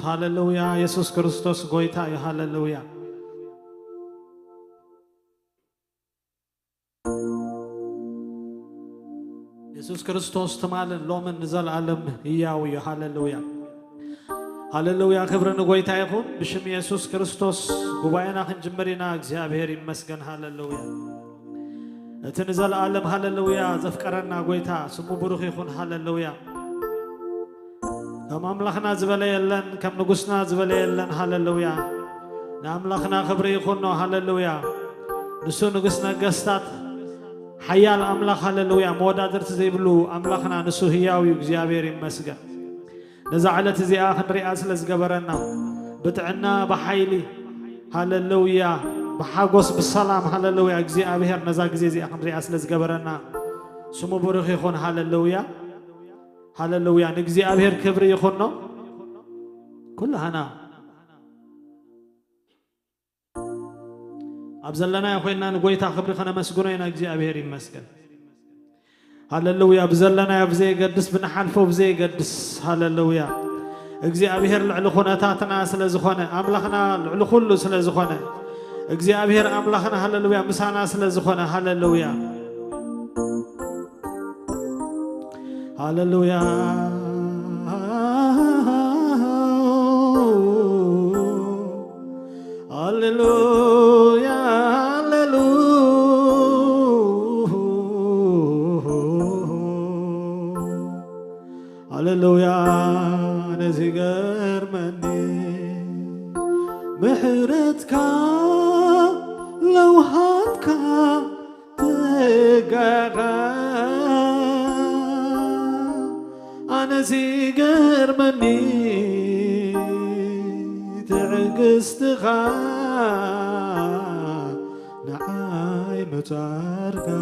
ሃሌሉያ ኢየሱስ ክርስቶስ ጎይታ እዩ ሃሌሉያ ኢየሱስ ክርስቶስ ተማለን ሎምን ንዘለዓለም ሕያው እዩ ሃሌሉያ ሃሌሉያ ክብርን ጎይታ ይኹን ብሽም ኢየሱስ ክርስቶስ ጉባኤና ክንጅምር ኢና እግዚአብሔር ይመስገን ሃሌሉያ እቲ ንዘለዓለም ሃሌሉያ ዘፍቀረና ጎይታ ስሙ ብሩኽ ይኹን ሃሌሉያ ከም ኣምላኽና ዝበለ የለን ከም ንጉስና ዝበለ የለን ሃሌሉያ ንኣምላኽና ክብሪ ይኹን ሃሌሉያ ንሱ ንጉስ ነገስታት ሓያል ኣምላኽ ሃሌሉያ መወዳድርቲ ዘይብሉ ኣምላኽና ንሱ ሕያው እዩ እግዚአብሔር ይመስገን ነዛ ዓለት እዚኣ ክንሪኣ ስለ ዝገበረና ብጥዕና ብሓይሊ ሃሌሉያ بحاجوس بالسلام هاللويا أجزي أبيهر نزاق زي أخمري أسلز جبرنا سمو برخي خون هاللويا هاللويا نجزي أبيهر كبري خوننا كلها أنا أبزلنا يا أخوينا نقول تخبري خنا مسجونين أجزي أبيهر يمسكن هاللويا أبزلنا يا بزي قدس بنحلف وبزي قدس هاللويا أجزي أبيهر العلو خنا تاتنا أسلز خونه أملخنا العلو كله أسلز خونه እግዚአብሔር አምላክና ሃሌሉያ ምሳና ስለዝኾነ ሃሌሉያ ሃሌሉያ ሃሌሉያ ሃሌሉያ ነዚገር መኒ ምሕረትካ لو هاتكا تقاقا أنا زيقر مني تعقستغا نعاي متاركا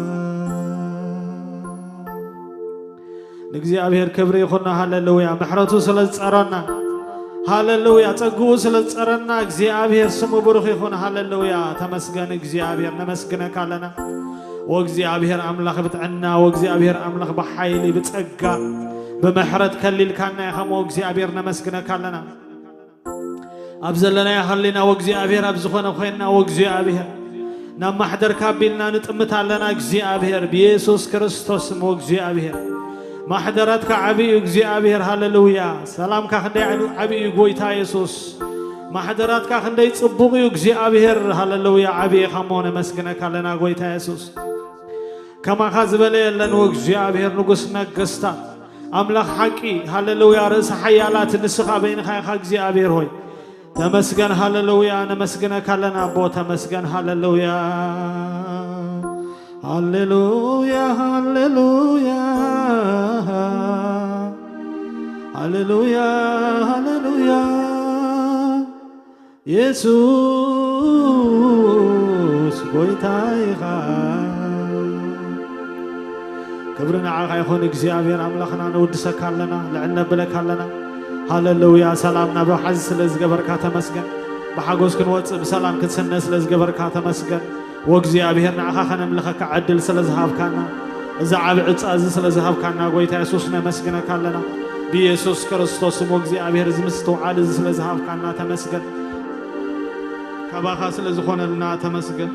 نقزي أبيهر كبري خلنا هاللويا محرتو سلز أرانا هاللويا تقو سلز أرانا እግዚአብሔር ስሙ ብሩኽ ይኹን ሃሌሉያ ተመስገን እግዚአብሔር ነመስግነካ ኣለና ወእግዚአብሔር አምላኽ ብጥዕና ወእግዚአብሔር አምላኽ በኃይሊ ብጸጋ በመሕረት ከሊልካና ያኸሞ እግዚአብሔር ነመስግነካ ኣለና ኣብዘለና ያኸሊና ወእግዚአብሔር ኣብዝኾነ ኮይና ወእግዚአብሔር ናብ ማሕደርካ ቢልና ንጥምት ኣለና እግዚአብሔር በኢየሱስ ክርስቶስ ስም ወእግዚአብሔር ማሕደራትካ ዓብይ እግዚአብሔር ሃሌሉያ ሰላምካ ክንደይ ዓብይ ጎይታ ኢየሱስ ማሕደራትካ ክንደይ ጽቡቕ እዩ እግዚአብሔር ሃሌሉያ ዓብይ ኸሞነ መስግነካ ኣለና ጎይታ ኢየሱስ ከማኻ ዝበለ የለን ወእግዚአብሔር ንጉስ ነገስታት ኣምላኽ ሓቂ ሃሌሉያ ርእሰ ሓያላት ንስኻ በይንኻ ኢኻ እግዚአብሔር ሆይ ተመስገን ሃሌሉያ ነመስግነካ ኣለና ኣቦ ተመስገን ሃሌሉያ ሃሌሉያ ሃሌሉያ ሃሌሉያ ሃሌሉያ ኢየሱስ ጎይታይኻ ክብርና ዓኻ ይኹን እግዚአብሔር አምላኽና ንውድሰካ ኣለና ልዕል ነብለካ ኣለና ሃሌሉያ ሰላምና ብሓዝ ስለ ዝገበርካ ተመስገን ብሓጎስ ክንወፅእ ብሰላም ክትስነ ስለ ዝገበርካ ተመስገን ወእግዚአብሔር ንዓኻ ኸነምልኸካ ዕድል ስለ ዝሃብካና እዛ ዓብ ዕፃዚ ስለ ዝሃብካና ጎይታ ኢየሱስ ነመስግነካ ኣለና ብኢየሱስ ክርስቶስ ስም ወእግዚአብሔር ዝምስተውዓል እዚ ስለ ዝሃብካና ተመስገን ካባኻ ስለ ዝኾነልና ተመስገን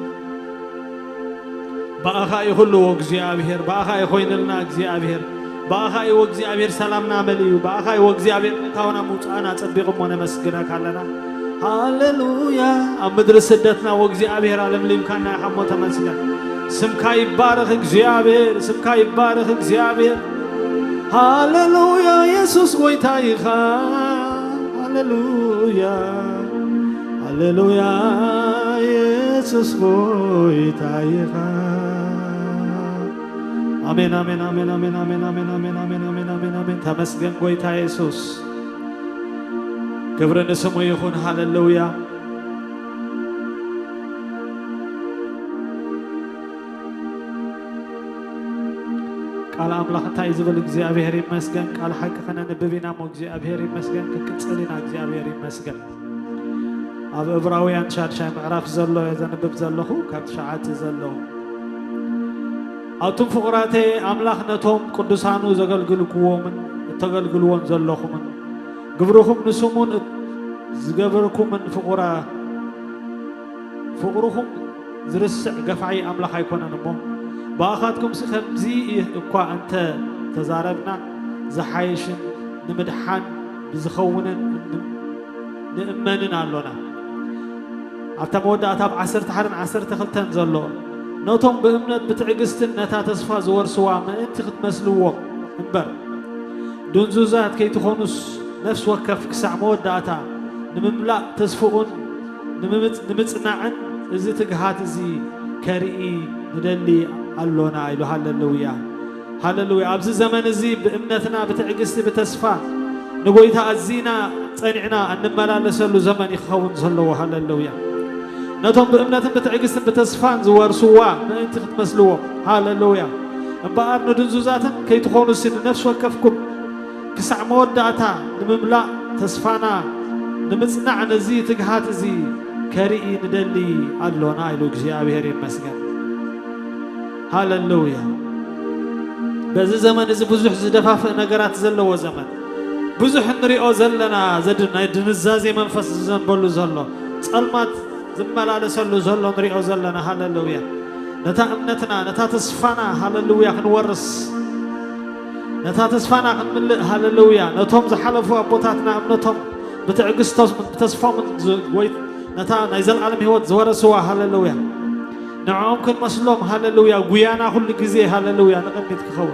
ባእኻ ይኹሉ ወእግዚአብሔር ባእኻ ይኾይንልና እግዚአብሔር ባእኻ ወእግዚአብሔር ሰላምና መልዩ ባእኻ ወእግዚአብሔር ታውና ሙፃና ጸቢቕሞ ነመስግነካ ኣለና ሃሌሉያ ኣብ ምድሪ ስደትና ወእግዚአብሔር ኣለምሊምካና ያኸሞ ተመስገን ስምካ ይባረኽ እግዚአብሔር ስምካ ይባረኽ እግዚአብሔር ሃሌሉያ ኢየሱስ ጎይታ ኢኻ ሃሌሉያ ሃሌሉያ ኢየሱስ ጎይታ ኢኻ አሜን አሜን አሜን አሜን አሜን አሜን አሜን አሜን አሜን አሜን አሜን ተመስገን ጎይታ ኢየሱስ ክብርን ስሙ ይኹን ሃሌሉያ ቃል አምላኽ እንታይ ዝብል እግዚአብሔር ይመስገን ቃል ሓቂ ኸነንብብ ሞ እግዚአብሔር ይመስገን ክቅፅል ኢና እግዚአብሔር ይመስገን ኣብ ዕብራውያን 6 ምዕራፍ ዘሎ ዘንብብ ዘለኹ ካብ 9 ዘሎ ኣቱም ፍቑራቴ ኣምላኽ ነቶም ቅዱሳኑ ዘገልግልክዎምን እተገልግልዎን ዘለኹምን ግብርኹም ንስሙን زجبركم من فقركم زرسع قفعي أملاح يكون نمو بأخذكم سخمزي إقوى أنت تزاربنا زحايش نمدحان بزخون نأمننا لنا أتمود أتاب عسرت حرن عسرت خلتن زلوا نوتهم بأمنت بتعجستن نتا تصفى زور سوا ما أنت خدمسلوه انبر دون زوزات كي تخونس نفس وكف كسع مود أتا نمملا تصفون نمتصنعن إذا تجهات زي كريء ندلي اللونا إلو هاللويا هاللويا أبز زمن زي بأمنتنا بتعجست بتصفى نقولها الزينة صنعنا أن ملا لسلو زمن يخون زلوا هاللويا نتهم بأمنتنا بتعجست بتصفى زوار سوا ما أنت تمسلوه هاللويا بقار ندنزوزاتن كي تخونوا السن نفس وكفكم كسع مودعتا نمملا تصفانا نمتصنع نزي تجهات زي كريء ندلي اللونا إلو እግዚአብሔር ይመስገን ሃሌሉያ በዚህ ዘመን እዚ ብዙሕ ዝደፋፍ ነገራት ዘለዎ ዘመን ብዙሕ ንሪኦ ዘለና ዘድናይ ድንዛዜ መንፈስ ዘንበሉ ዘሎ ጸልማት ዝመላለሰሉ ዘሎ ንሪኦ ዘለና ሃሌሉያ ነታ እምነትና ነታ ተስፋና ሃሌሉያ ክንወርስ ነታ ተስፋና ክንምልእ ሃሌሉያ ነቶም ዝሓለፉ ኣቦታትና እምነቶም ብትዕግስቶም ብተስፋም ጎይት نتا نزل عالم هوت زوار سوا هاللويا نعم كن مسلم هاللويا غيانا كل جزء هاللويا نقمت كخول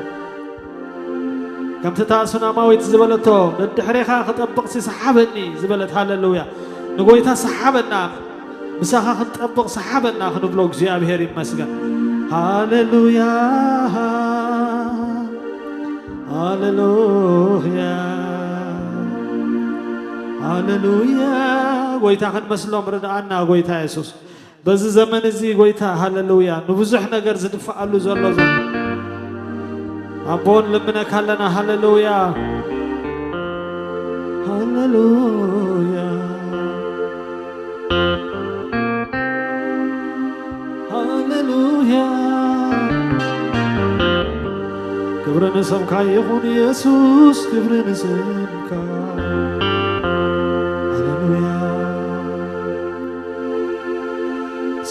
كم تتاسنا ما ويت زبلته الدحريخا خطبق سحابني زبلت هاللويا نقولتها سحابنا مساخا خطبق سحابنا خنبلوك እግዚአብሔር ይመስገን هاللويا هاللويا هاللويا قويتا خد مسلوم ردعنا قويتا يسوس بز زمن زي قويتا هاللويا نبزح نقر زدفع له زلو زل أبون لمنا كلنا هاللويا هاللويا هاللويا كبرنا سمكا يخون يسوس كبرنا سمكا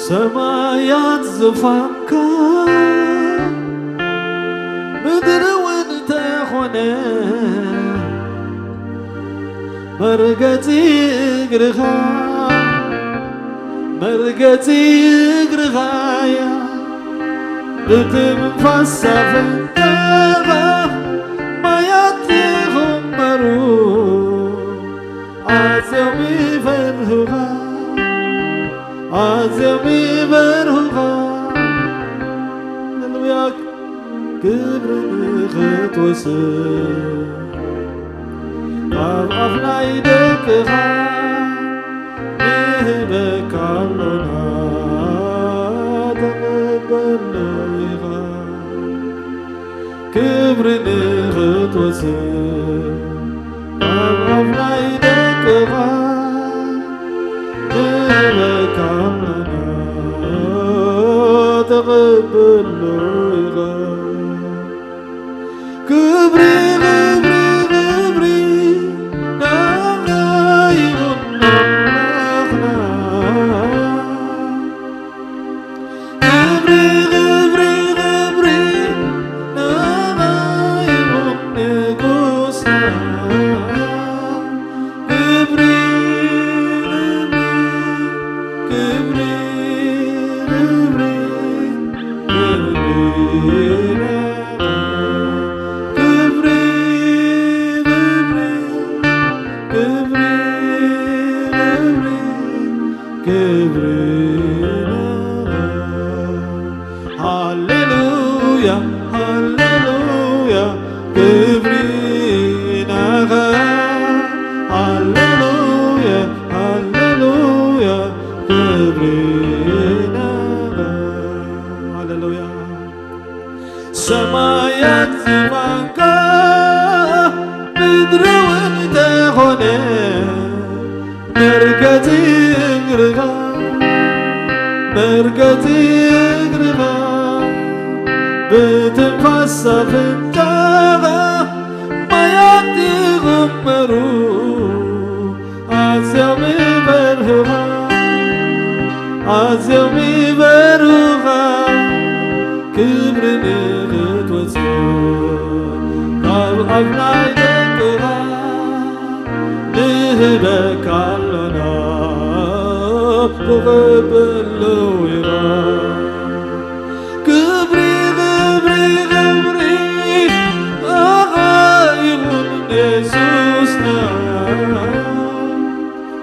سمايات زفانكا مدر وانت خونه مرقتي اقرخا مرقتي اقرخايا بتنفسا في التغا ما يتهم مرو عزمي فرهغا عزمي برهقا نلوياك كبر خط وسر أفنا يدك خا نهبك علنا تقبل لغا كبر خط وسر أفنا يدك خا نهبك علنا تقبل لغا كبري سمايات زمانكا بدر وانت خونه مرقتي اقرغا مرقتي اقرغا بتنفسا في التغا ما يغمرو عزم عزيم يبروها كبرنا نتوسل أبناء دكها نهبك علنا تقبل ويرا كبري غبري غبري أغايون يسوسنا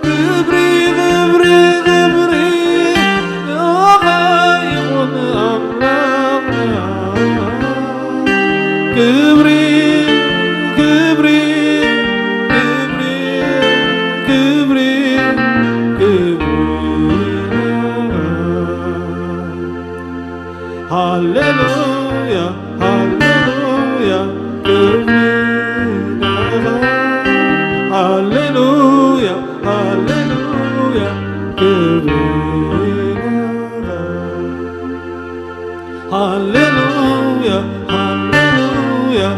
كبري غبري غبري أغايون أملاقنا كبري كبري كبري هاليلويا هاليلويا هاليلويا هاليلويا هاليلويا هاليلويا هاليلويا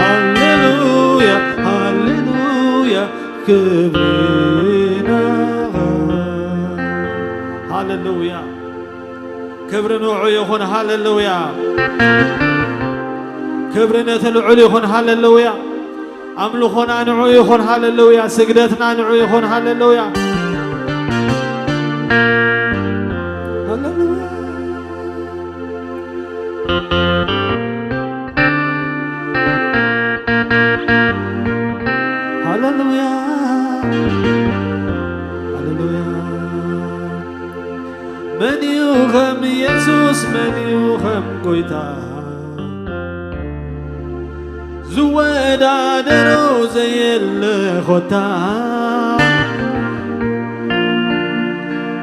هاليلويا هاليلويا كبر نوعه يكون هاليلويا كبرنا تلعلي يكون هاليلويا أملخنا نوعه يكون هاليلويا سجدتنا نوعه يكون هاليلويا هاليلويا هاليلويا من يوهم يسوس من يوهم قويتا زوادا درو زي الخطا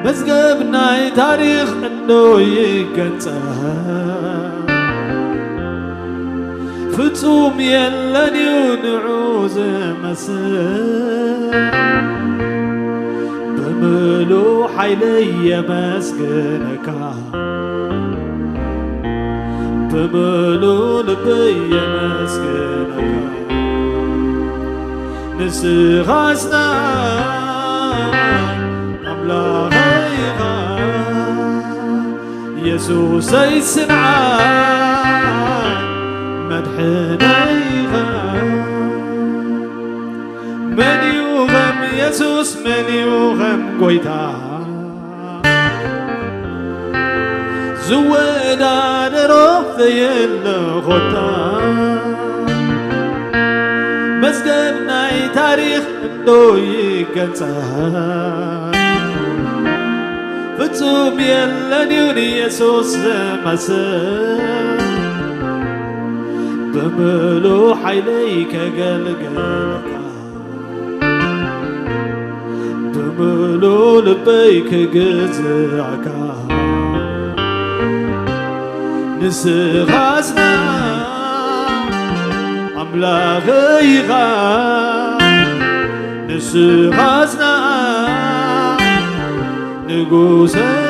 مزقبنا تاريخ انه يقنصا فتصوم يلني ونعوز مسا بملو حيلي مسكنك بملو لبي مسكنك نسخاسنا أملاغيها يسوس يسمعان مدحنيها من يوغم يسوس من يوغم قويتا زوادا دروح ذي الخطا مزقبنا تاريخ انو يقنصا فتصوم يلنيون يسوس مسا بملو حيليك قلقلك بملو لبيك قزعك نسخاسنا أملاغيها نسخاسنا نقوسيها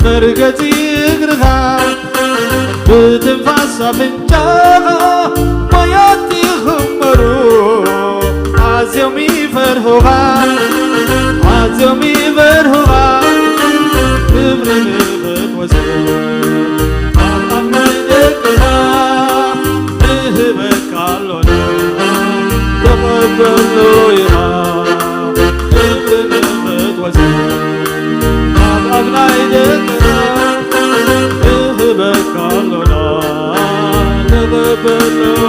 مرقتي اقرها بتنفاس بنجاها ما ياتي خمرو عزيومي فرهوها عزيومي فرهوها كبرن بتوزن أما يدكها نهبك علونا تقبلو يها كبرن بتوزن نهبك علونا تقبلو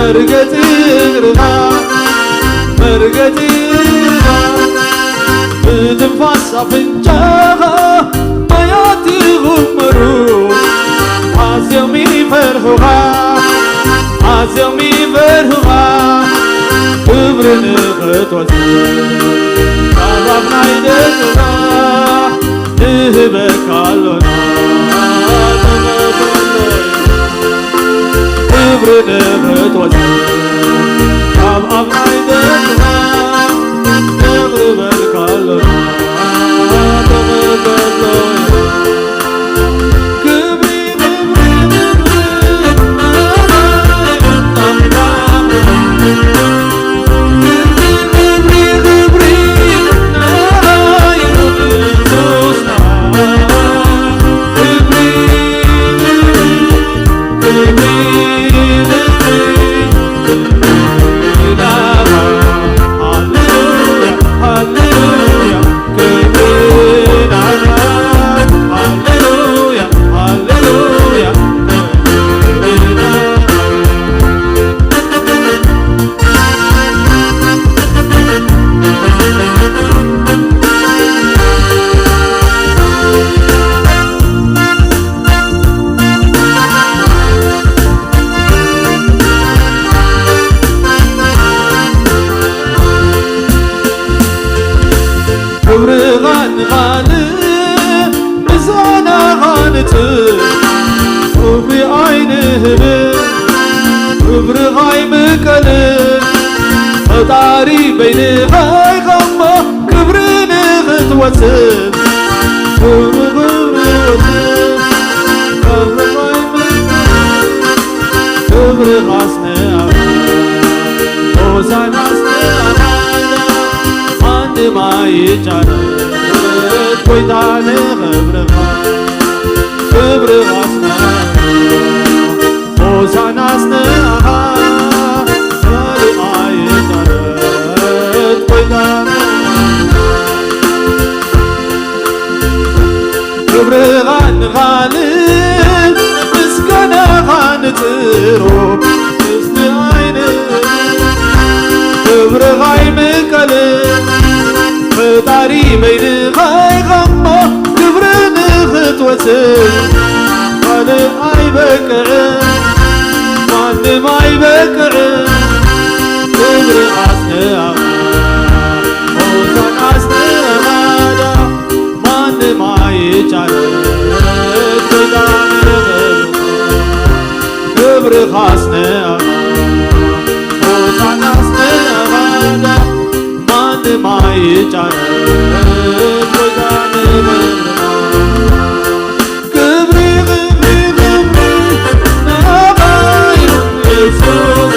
مرقتيغا بتنفس أفنجاها ما ياتيغم مرو عزيومي فرحوها عزيومي فرحوها كبرنا خطوتي طبعنا يدكنا نهبك علونا كبرنا خطوتي طبعنا يدكنا نغربك علونا طاري بين غاي غمة كبرين غتوسم كبر وسم كبر غاي كبر غاسنا وزان غاسنا عند ما يجعل ويدان كبر غاسنا وزان غاسنا كبرغان غالب مسكنا غانتروب اسني عين كبرغاي مكلب فطاري بين غاي غمة كبرن خطوتي قال اي بكع ما ماي بكع كبر غاسنا وزان غاسنا ما يجعلت بدان كبر خاصنا وزان غاسنا ما يجعلت بدان كبري غبري غبري نغاير يسوس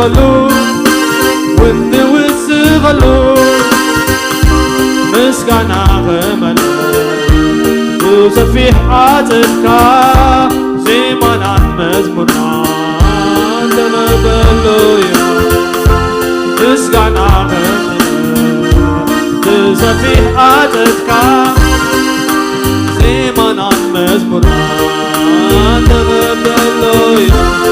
وسخلو ونوسخلو مسكنا غمنا بسفيح عاتفكا زيمانا مزمرنا تنبلو يا مسكنا غمنا بسفيح عاتفكا زيمانا مزمرنا تنبلو يا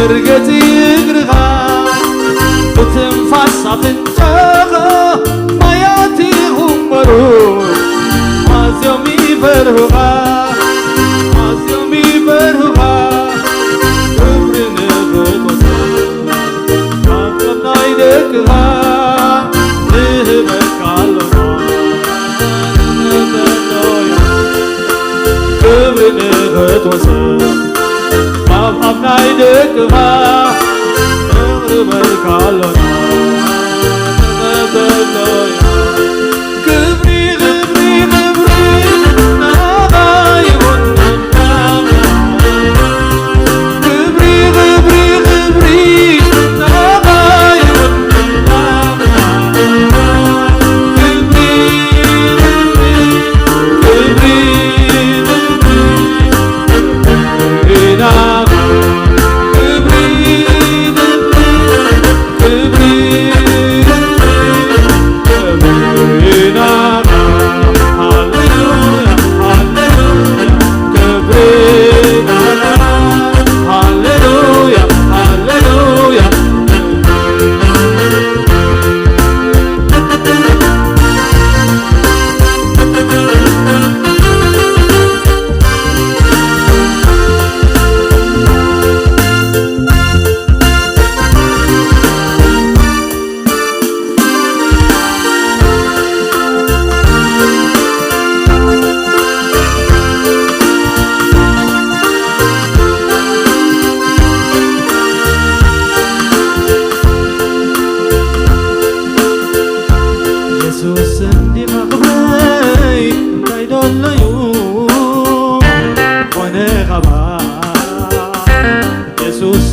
مرقتي اقرغا بتنفس عفنجاغا ما ياتي غمرو عزيومي برهغا عزيومي برهغا كبرنا بطوسا عقبنا يدكها نهبك عالما كبرنا بطوسا عقبنا يدكها نهبك عالما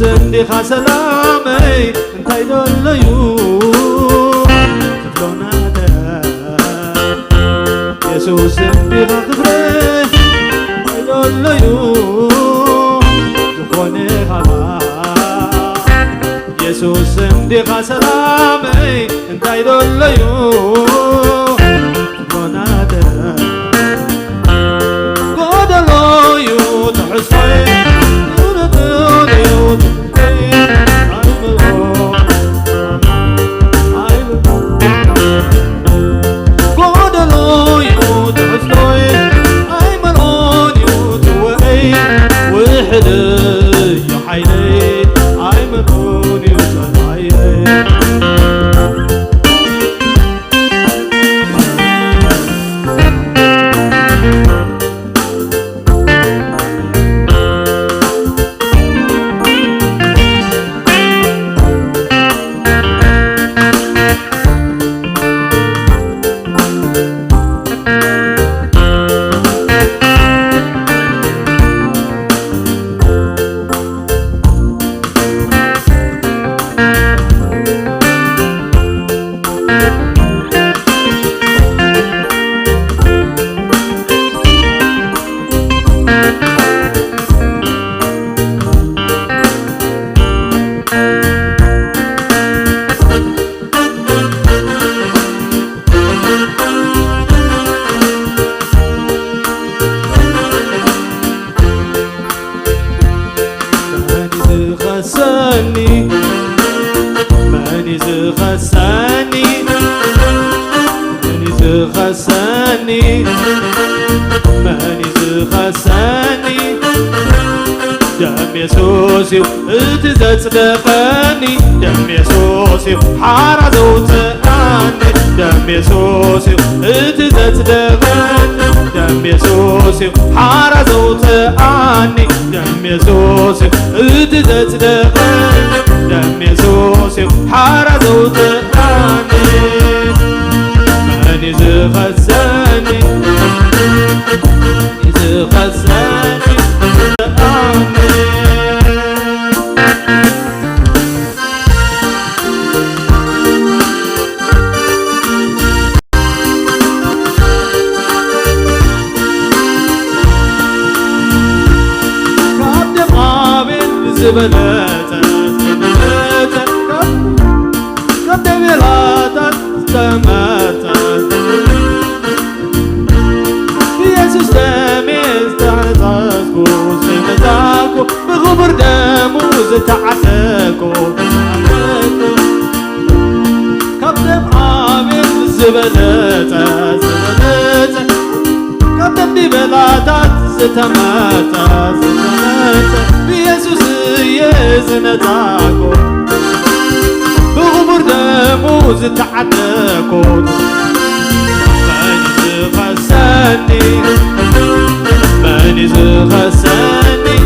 سندخ سلامي انتي دليو تفلونا دا يسوس سندخ خبري انتي دليو تخوني خبا يسوس سندخ سلامي انتي دليو تفلونا دا قدليو تحسوي يسوس اتزصدقني دم يسوس حارة زوتاني دم يسوس اتزصدقني دم يسوس حارة زوتاني دم يسوس اتزصدقني دم يسوس حارة زوتاني ماني زغزاني زغزاني زبلاتك زبلاتك قد بلادك استماتك يسوس دميز تعتاكو زمتاكو بغبر دمو زتعتاكو قد عامل زبلاتك زبلاتك قد بلادك زتماتك زتماتك يسوس يزنتاكو بغمر دموز تعداكو ماني زغساني ماني زغساني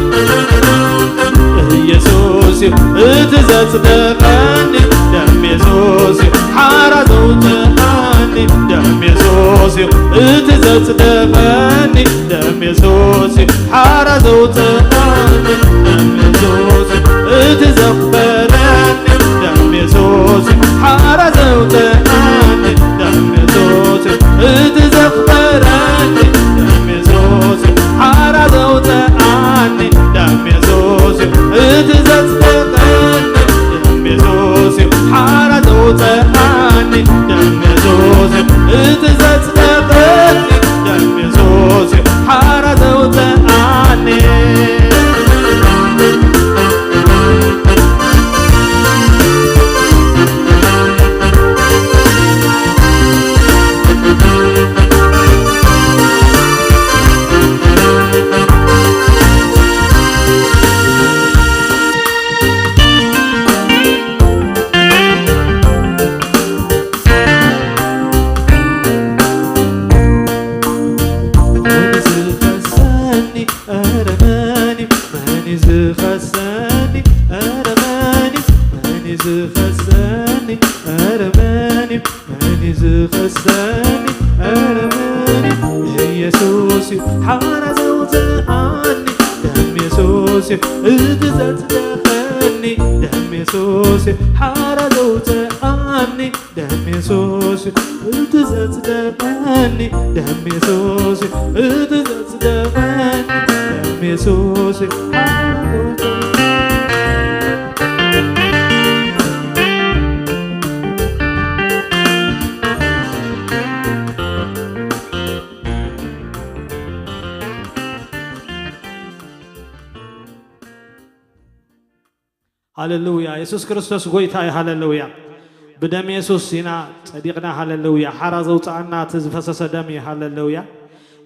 يسوسي اتزصدقني دم يسوسي حارة زوتاني دم يسوسي اتزصدقني دم يسوسي حارة زوتاني دم يسوسي اتزغفرني دم يسوسي حارة زوتاني دم يسوسي اتزغفرني دم يسوسي حارة زوتاني دم يسوسي اتزصدقني دم يسوسي حارة زوتاني دم يسوسي اتزصدقني دم يسوسي حارة زوتاني يسوسي حارة زوتاني دم يسوسي اتزصدقني دم يسوسي حارة زوتاني دم يسوسي اتزصدقني دم يسوسي اتزصدقني دم يسوسي حارة زوتاني هللويا يسوع كريستوس غويتاي هللويا بدم يسوع سينا صديقنا هللويا حرز وطعنا تزفسس دمي هللويا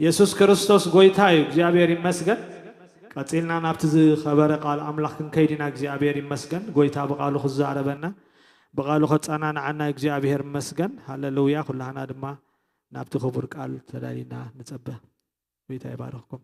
يسوع كريستوس غويتاي እግዚአብሔር ይመስገን ቀጽልና ናብት خبر قال አምላክን ከይዲና እግዚአብሔር ይመስገን ጎይታ በቃሉ خዛረበና በቃሉ خጻናና እግዚአብሔር ይመስገን ሃሌሉያ ሁላና ድማ ናብት خبر ቃል ተዳሊና ንጸበ ጎይታ ይባርክኩም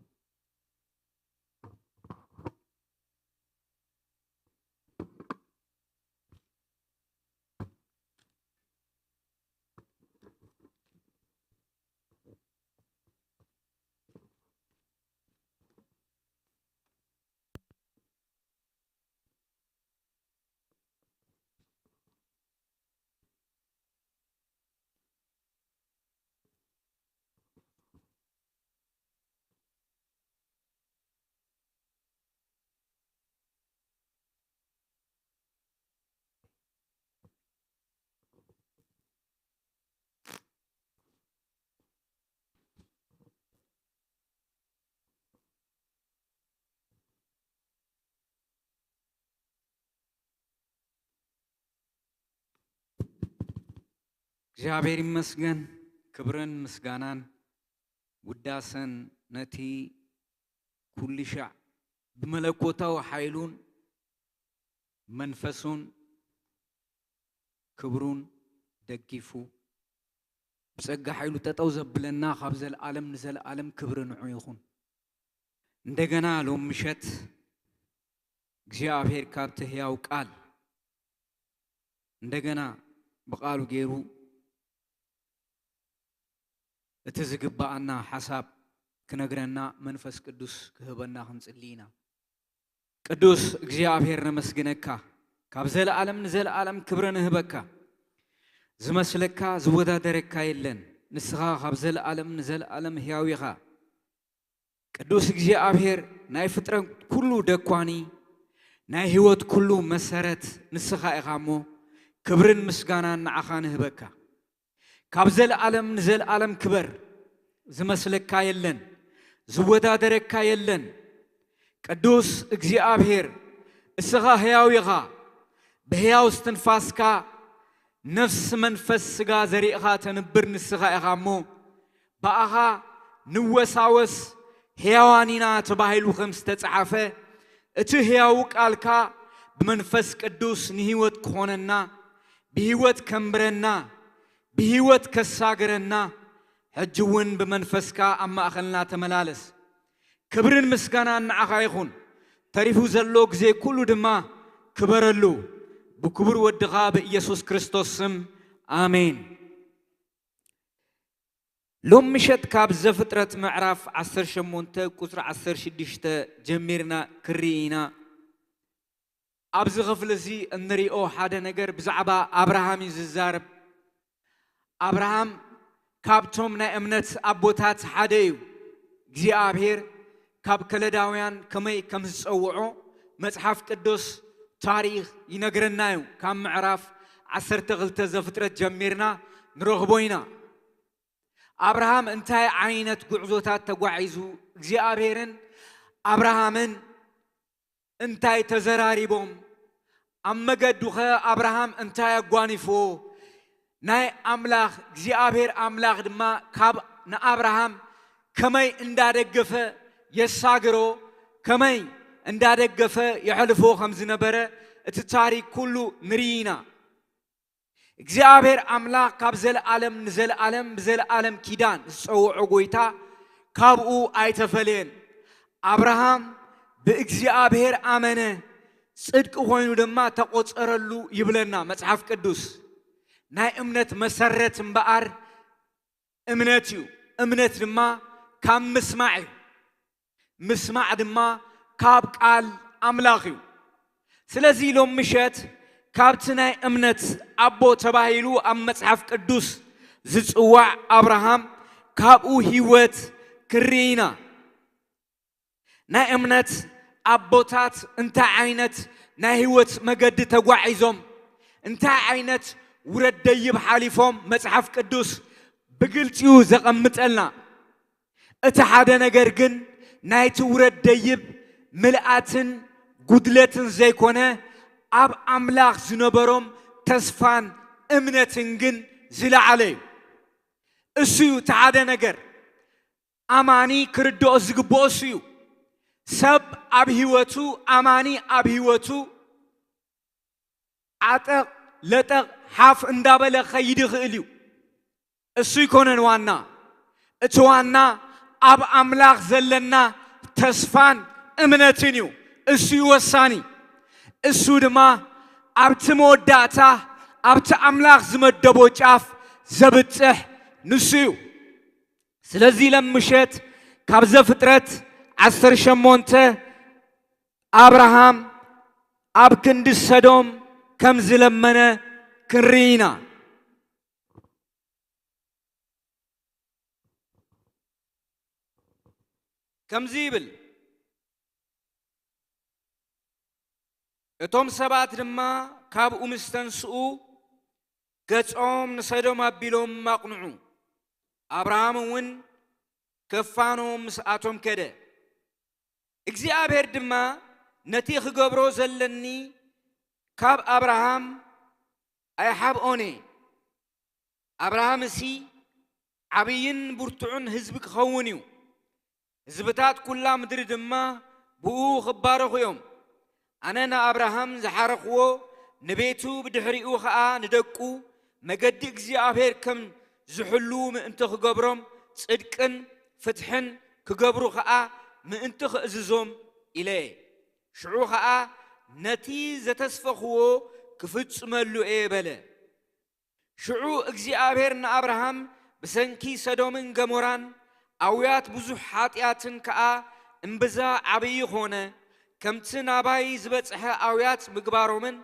እግዚአብሔር ይመስገን ክብርን ምስጋናን ውዳሰን ነቲ ኩልሻ بملكوته حيلون منفسون كبرون دقيفو بسقى حيلو تتوزب بلنا خبز العالم نزل العالم كبرن عيخون እንደገና ሎም ምሸት እግዚአብሔር ካብተ ሕያው ቃል እንደገና በቃሉ ገይሩ እትዝግባአና ሐሳብ ክነግረና መንፈስ ቅዱስ ክህበና ክንጽልይና ቅዱስ እግዚአብሔር ነመስግነካ ካብ ዘለዓለም ንዘለዓለም ክብረን ህበካ ዝመስለካ ዝወዳደረካ የለን ንስኻ ካብ ዘለዓለም ንዘለዓለም ሕያው ኢኻ ቅዱስ እግዚአብሔር ናይ ፍጥረት ኩሉ ደኳኒ ናይ ህይወት ኩሉ መሰረት ንስኻ ኢኻሞ ክብርን ምስጋናን ንዓኻ ንህበካ ካብ ዘለዓለም ንዘለዓለም ክበር ዝመስለካ የለን ዝወዳደረካ የለን ቅዱስ እግዚአብሔር እስኻ ሕያው ኢኻ በሕያው እስትንፋስካ ነፍስ መንፈስ ስጋ ዘሪእኻ ተንብር ንስኻ ኢኻሞ በኣኻ ንወሳወስ ሕያዋኒና ተባሂሉ ከም ዝተጻሕፈ እቲ ሕያው ቃልካ ብመንፈስ ቅዱስ ንህይወት ክኾነና ብህይወት ከምብረና ብህይወት ከሳግረና ሕጂ እውን ብመንፈስካ ኣብ ማእኸልና ተመላለስ ክብርን ምስጋናን ንዓኻ ይኹን ተሪፉ ዘሎ ግዜ ኩሉ ድማ ክበረሉ ብክቡር ወድኻ በኢየሱስ ክርስቶስ ስም አሜን ሎም ምሸት ካብ ዘፍጥረት ምዕራፍ 18 ቁጥሪ 16 ጀሚርና ክሪኢና ኣብዚ ክፍሊ እዚ እንሪኦ ሓደ ነገር ብዛዕባ አብርሃም ይዝዛረብ አብርሃም ካብቶም ናይ እምነት ኣቦታት ሓደ እዩ እግዚአብሔር ካብ ከለዳውያን ከመይ ከም ዝፀውዖ መጽሐፍ ቅዱስ ታሪኽ ይነግረና እዩ ካብ ምዕራፍ 12 ዘፍጥረት ጀሚርና ንረኽቦ ኢና አብርሃም እንታይ ዓይነት ጉዕዞታት ተጓዒዙ እግዚአብሔርን አብርሃምን እንታይ ተዘራሪቦም ኣብ መገዱኸ አብርሃም እንታይ ኣጓኒፎ ናይ አምላኽ እግዚአብሔር አምላኽ ድማ ካብ ንአብርሃም ከመይ እንዳደገፈ የሳግሮ ከመይ እንዳደገፈ ይሕልፎ ከም ዝነበረ እቲ ታሪክ ኩሉ ንሪኢና እግዚአብሔር አምላኽ ካብ ዘለዓለም ንዘለዓለም ብዘለዓለም ኪዳን ዝፀውዖ ጎይታ ካብኡ ኣይተፈለየን አብርሃም ብእግዚአብሔር አመነ ጽድቅ ኮይኑ ድማ ተቆጸረሉ ይብለና መጽሐፍ ቅዱስ ናይ እምነት መሰረት እምበኣር እምነት እዩ እምነት ድማ ካብ ምስማዕ እዩ ምስማዕ ድማ ካብ ቃል አምላኽ እዩ ስለዚ ሎም ምሸት ካብቲ ናይ እምነት ኣቦ ተባሂሉ ኣብ መጽሐፍ ቅዱስ ዝጽዋዕ አብርሃም ካብኡ ህይወት ክሪኢና ናይ እምነት ኣቦታት እንታይ ዓይነት ናይ ህይወት መገዲ ተጓዒዞም እንታይ ዓይነት ውረድ ደይብ ሓሊፎም መጽሐፍ ቅዱስ ብግልጽዩ ዘቐምጠልና እቲ ሓደ ነገር ግን ናይቲ ውረድ ደይብ ምልኣትን ጉድለትን ዘይኮነ ኣብ አምላኽ ዝነበሮም ተስፋን እምነትን ግን ዝለዓለ እዩ እሱ እዩ እቲ ሓደ ነገር ኣማኒ ክርድኦ ዝግብኦ እሱ እዩ ሰብ ኣብ ህይወቱ ኣማኒ ኣብ ህይወቱ ዓጠቕ ለጠቕ ሓፍ እንዳበለ ኸይድ ይኽእል እዩ እሱ ይኮነን ዋና እቲ ዋና ኣብ አምላኽ ዘለና ተስፋን እምነትን እዩ እሱ ይወሳኒ እሱ ድማ ኣብቲ መወዳእታ ኣብቲ አምላኽ ዝመደቦ ጫፍ ዘብጽሕ ንሱ እዩ ስለዚ ለምሸት ካብ ዘፍጥረት 18 አብርሃም ኣብ ክንዲ ሰዶም ከም ዝለመነ ክንሪኢና ከምዚ ይብል እቶም ሰባት ድማ ካብኡ ምስ ተንስኡ ገጾም ንሰዶም ኣቢሎም ኣቕንዑ አብርሃም እውን ከፋኖም ምስኣቶም ከደ እግዚአብሔር ድማ ነቲ ክገብሮ ዘለኒ ካብ አብርሃም ኣይሓብኦኔ አብርሃም እሲ ዓብይን ብርቱዕን ህዝቢ ክኸውን እዩ ህዝብታት ኩላ ምድሪ ድማ بو خبارخو يوم أنا أبراهام زحرخو نبيتو بدحريقو خا ندقو مجد እግዚአብሔር كم زحلو من خقبرم صدقن فتحن كقبرو خا من خأززوم إليه شعو خا نتي زتسفخو كفتسملو بلا شعو እግዚአብሔር أبراهام بسنكي سدومن جموران أويات بزح حاتياتن كا انبزا عبي خونه كمتنا باي زبصح أويات مقبارومن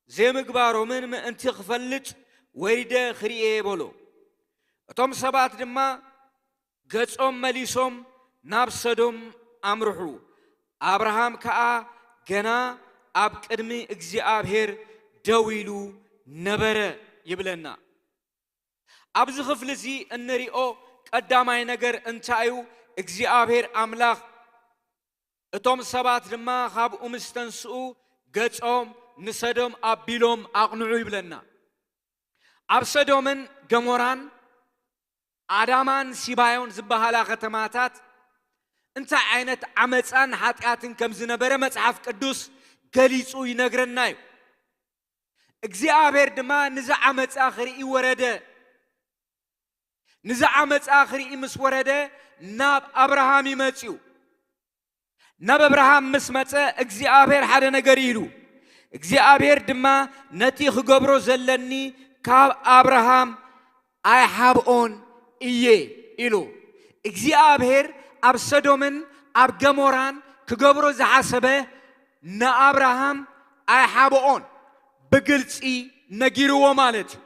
زي مقبارومن ما انت خفلت وريده خريه بولو اتوم سبات دما غصوم مليسوم ناب سدوم امرحو ابراهام كا غنا اب قدمي እግዚአብሔር دويلو نبره يبلنا ابز خفلزي انريو قداماي ነገር እንታዩ እግዚአብሔር አምላክ እቶም ሰባት ድማ ካብኡ ምስተንስኡ ገጾም ንሰዶም አቢሎም አቅንዑ ይብለና ኣብ ሰዶምን ገሞራን አዳማን ሲባዮን ዝበሃላ ከተማታት እንታይ ዓይነት ዓመፃን ኃጢአትን ከም ዝነበረ መጽሐፍ ቅዱስ ገሊጹ ይነግረና እዩ እግዚአብሔር ድማ ንዛ ዓመፃ ኽርኢ ወረደ نزع متآخري إمس ورده ناب أبراهامي ماتيو ناب أبراهام مسمته እግዚአብሔር حد نجاريلو እግዚአብሔር دما نتي خجبرو زلني كاب أبراهام أي حبون إيه إلو እግዚአብሔር أب سدومن أب جموران خجبرو زحسبه نا أبراهام أي حبون بقلتي نجيرو مالتي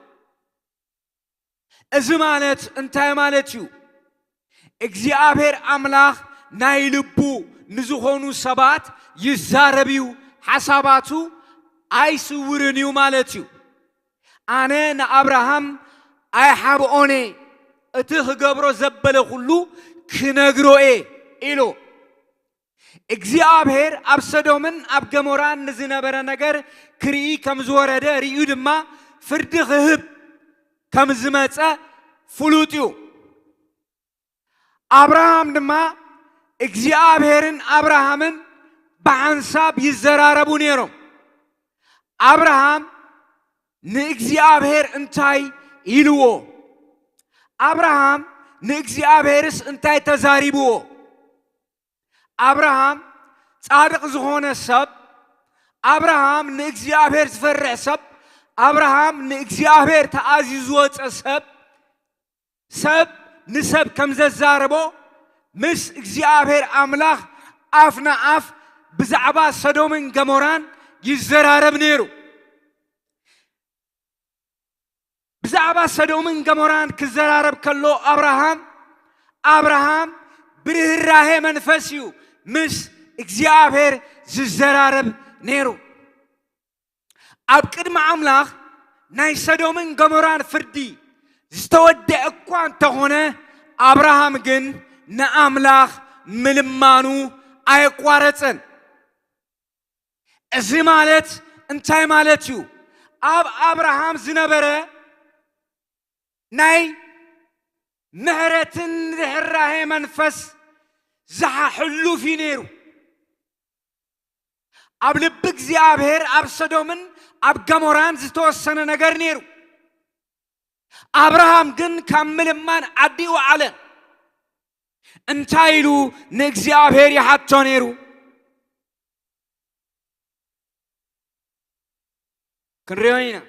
أزمانت انتهى مالتيو እግዚአብሔር አምላክ ናይልቡ ንዝኾኑ ሰባት ይዛረብዩ ሐሳባቱ አይስውርንዩ ማለትዩ አነ ንአብርሃም አይሐብኦኔ እቲ ክገብሮ ዘበለ ሁሉ ክነግሮኤ ኢሎ እግዚአብሔር ኣብ ሰዶምን ኣብ ገሞራን ንዝነበረ ነገር ክርኢ ከም ዝወረደ ርዩ ድማ ፍርዲ ክህብ كم زمتة فلوتيو أبراهام دما እግዚአብሔርን أبراهامن بعنساب يزراربون يروم أبراهام نእግዚአብሔር انتاي يلوو أبراهام نእግዚአብሔርስ انتاي تزاريبو أبراهام صادق زخونه سب أبراهام نእግዚአብሔር زفرع سب أبراهام نእግዚአብሔር تأزيزو سب نسب كم ززاربو مس እግዚአብሔር أملاخ أفنا أف بزعبا سدومن جموران يزرارب نيرو بزعبا سدومن جموران كزرارب كلو أبراهام برهراه منفسيو مس እግዚአብሔር زرارب نيرو أبكر مع أملاخ ناي سدومن جموران فردي استودع أقوان تهونه أبراهام جن نأملاخ ملمانو أي قارتن زمالت انتاي مالتيو أبراهام زنبره ناي مهرتن ذهراه منفس زها حلو في نيرو أبل بግዚአብሔር أب سدومن أب جموران زتوسن نجار نيرو أبراهام جن كمل من عدي وعلى انتايلو نግዚአብሔር يحطو نيرو كنريوينا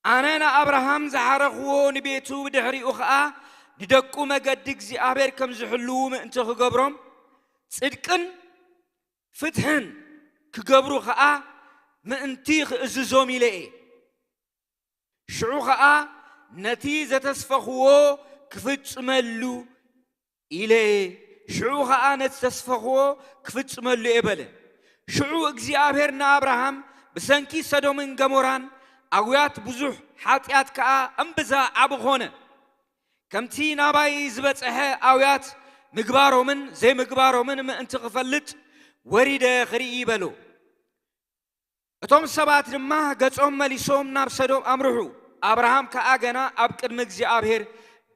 أنا أبراهام زحرخو نبيتو بدحري أخا ندقو مجد እግዚአብሔር كم زحلو من انت خجبرم صدقن فتحن كجبرو خا من انتي خززوم إليه شعو خا نتيجة تسفخو كفتش ملو إليه شعو خا نتسفخو كفتش ملو إبله شعو እግዚአብሔር أبراهام بسنكي سدومن جموران أويات بزح حاتيات كا أنبزا عبخونه كمتي ناباي زبصح أويات مقبارو من زي مقبارو من ما انت غفلت وريد خري بلو اتوم سبات لما قصوم مليسوم ناب سدوم امرحو أبراهام كأغنا أبقد እግዚአብሔር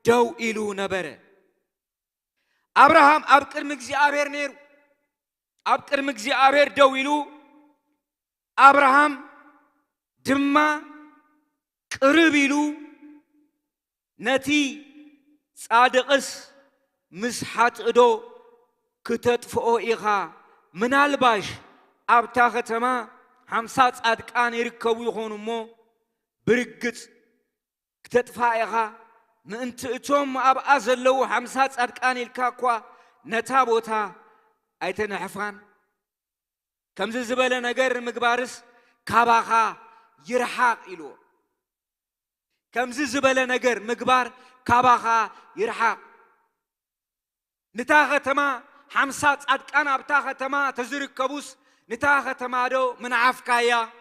دو إلو نبره أبراهام أبكر مجزي أبير نيرو أبكر مجزي أبير دويلو أبراهام دما قربيلو نتي صادقس مسحات إدو كتطفئو إيخا من الباش أبتا ختما حمسات أدكان يركبو يخونو مو برقت كتطفئ إيخا من تأتوم أب أزلو حمسات أدكان الكاكوا نتابوتا أيتنا حفان كم زبالة نجر مقبارس كاباخا يرحاق إلو كم زبالة نجر مقبار كاباخا يرحاق نتاخة تما حمسات أدكان أبتاخة تما تزرق كبوس نتاخة تما دو من عفكايا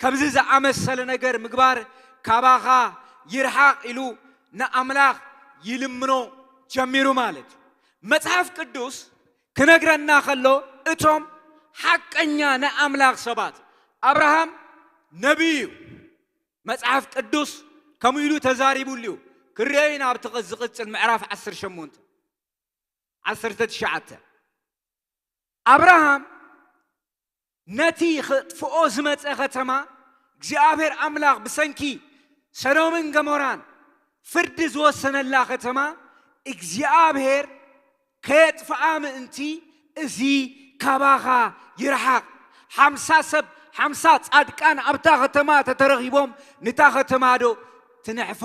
كم زي أمسل نجر مقبار كاباخا يرحاق إلو نأملاخ يلمنو جميرو مالت متحف قدوس كنقرنا خلو اتهم حقنيا نأملاخ سبات أبراهام نبيو متحف قدوس كم يلو تزاريبو ليو كرينا بتغزقت المعراف 10 شمونت 10 تشعت أبراهام نتي فوق زمت أختما እግዚአብሔር አምላክ በሰንኪ ሰዶምን ገሞራን ፍርድ ዝወሰነላ ከተማ እግዚአብሔር ከጥፋም እንቲ እዚ ካባኻ ይርሐቅ 50 ጻድቃን አብታ ከተማ ተተረኺቦም ንታ ከተማዶ ትንሕፋ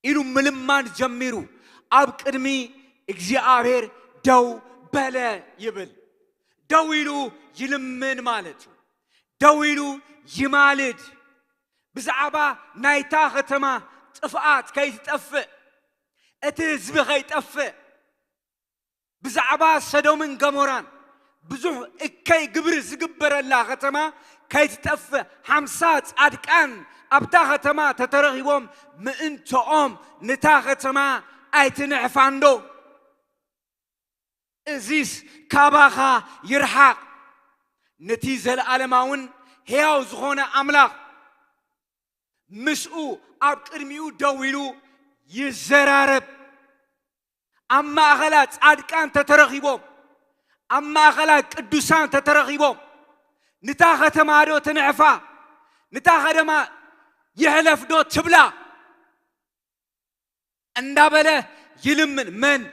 ኢሉ ምልማን ጀሚሩ አብ ቅድሚ እግዚአብሔር ደው በለ ይብል ደውይሉ ይልምን ማለት ደውይሉ يمالد بزعبا نايتا ختما طفات كي تطفئ اتزب كي تطفئ بزعبا سدومن غموران بزح اكي قبر زقبر الله ختما كي تطفئ 50 ጻድቃን ابتا ختما تترغيبهم مئنتهم نتا ختما ايتنعفاندو ازيس كاباخا يرحق نتيزل العالماون هياو زخونا أملاك مسؤو أب قرميو دويلو يزرارب أما أغلات عادكان تترغيبهم أما أغلات قدوسان تترغيبهم نتاخة تمارو تنعفا نتاخة دما يهلف دو تبلا اندابله يلمن من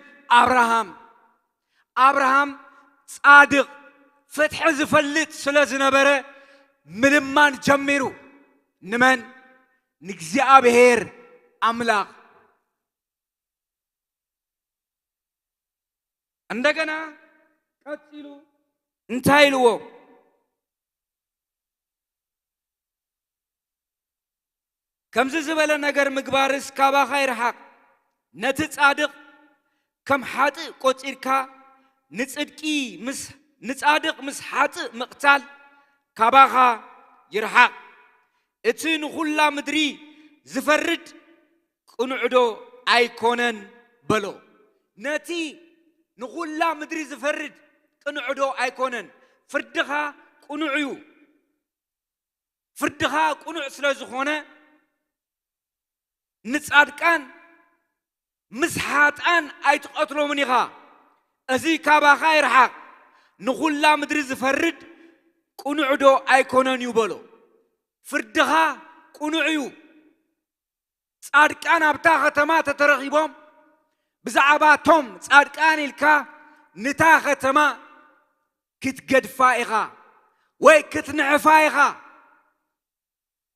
أبراهام صادق فتح زفلت سلازنبره ملمان جميرو نمن نግዚአብሔር አምላክ እንደገና ቀጥሉ እንታይልዎ ከምዝ ዝበለ ነገር ምግባርስ ካባኻ ይርሐቅ ነቲ ጻድቅ ከም ሓጥእ ቆፂርካ ንጽድቂ ምስ ንጻድቅ ምስ ሓጥእ ምቕታል كاباخا يرحق اتن خلا مدري زفرد قنعدو ايكونن بلو نتي نخلا مدري زفرد قنعدو ايكونن فردها قنعيو فردها قنع سلازخونه نصادقان مسحاتان ايتقتلو منيخا ازي كاباخا يرحق نخلا مدري زفرد قنعدو ايكونن يبلو فردها قنعيو صادقان ابتا ختما تترغيبهم بزعباتهم صادقان الكا نتا ختما كتقدفائها وي كتنعفائها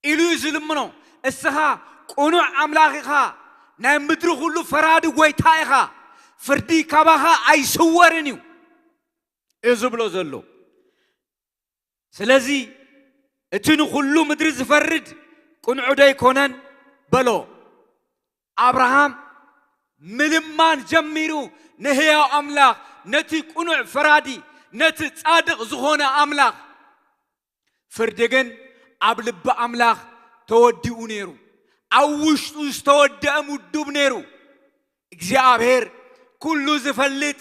إلو يزلمنو اسها قنوع املاخها ناي مدرو كله فراد ويتايها فردي كاباها اي سورنيو ازبلو زلو سلازي اتنو كله مدري زفرد قنعو دايكونن بلو أبراهام ملمان جميرو نهيا أملاك نتي قنوع فرادي نتي صادق زخونا أملاك فردقن أبلب أملاك توديو نيرو أوشتو استودع مدوب نيرو እግዚአብሔር كله زفلت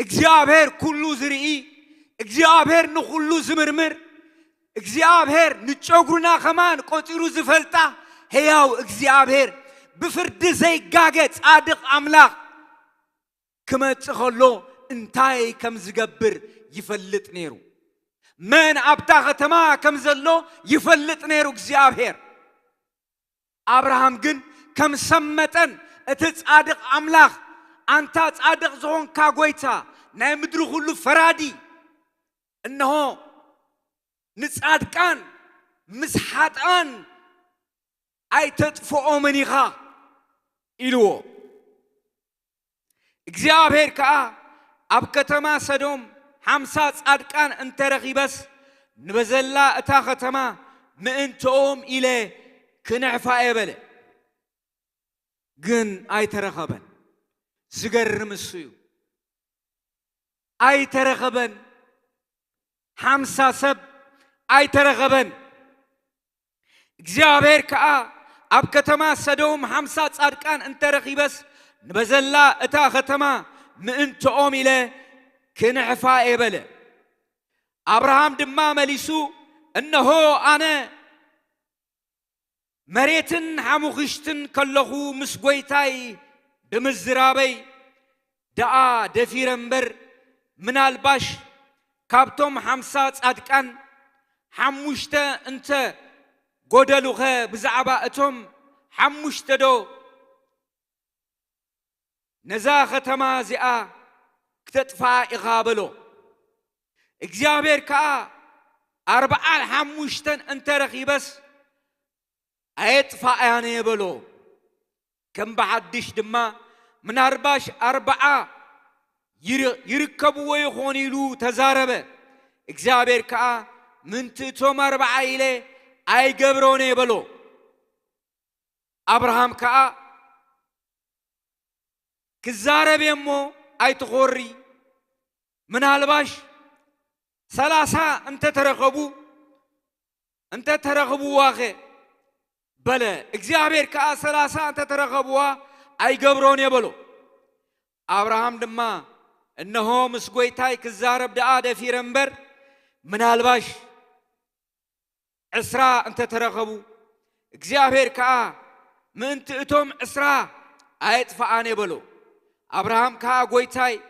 እግዚአብሔር كله زرئي እግዚአብሔር نخلو زمرمر እግዚአብሔር ንጨጉሩና ከማን ቆጢሩ ዝፈልጣ ሕያው እግዚአብሔር بفرد زي قاقت صادق أملاك كما تخلو انتاي كم زقبر يفلت نيرو من أبتا ختما كم زلو يفلت نيرو እግዚአብሔር أبراهام جن كم سمتن اتصادق أملاك أنت صادق زون كاغويتا نمدرو كله فرادي إنه نصادقان مسحاتان أي تطفئوا منيخا إلو እግዚአብሔር ከአ ኣብ ከተማ ሰዶም 50 ጻድቃን እንተረኺ በስ ንበዘላ እታ ከተማ ምእንቶም ኢለ ክንዕፋ የበለ ግን ኣይተረኸበን ዝገርም እሱ እዩ ኣይተረኸበን 50 ሰብ ኣይተረኸበን እግዚአብሔር ከአ ኣብ ከተማ ሰዶም 50 ጻድቃን እንተረኺ በስ نبزلا اتا ختما ምእንትኦም ኢለ ክንዕፋ የበለ አብርሃም ድማ መሊሱ እነሆ አነ መሬትን ሓሙኽሽትን ከለኹ ምስ ጎይታይ ብምዝራበይ ደኣ ደፊረ እምበር ምናልባሽ ካብቶም 50 ጻድቃን ሓሙሽተ እንተ ጎደሉኸ ብዛዕባ እቶም ሓሙሽተ ዶ نزا ختما زئا كتطفا إغابلو እግዚአብሔር ከአ 40 ሓሙሽተን እንተረኺ በስ ኣይጥፋ ኣያነ የበሎ ከም በሐድሽ ድማ ምናልባሽ 40 ይርከብዎ ይኾን ኢሉ ተዛረበ እግዚአብሔር ከአ ምንትቶም 40 ኢለ ኣይገብሮነ የበሎ አብርሃም ከአ كزارب يمو أي تخوري من هالباش 30 أنت ترغبوا واخي بلا እግዚአብሔር ከአ 30 أنت ترغبوا أي قبرون يبلو أبراهام دما إنه مسقويتاي كزارب دعادة في رمبر من هالباش 10 أنت ترغبوا እግዚአብሔር ከአ من تأتم 10 أي تفعان يبلو أبراهام كا غويتاي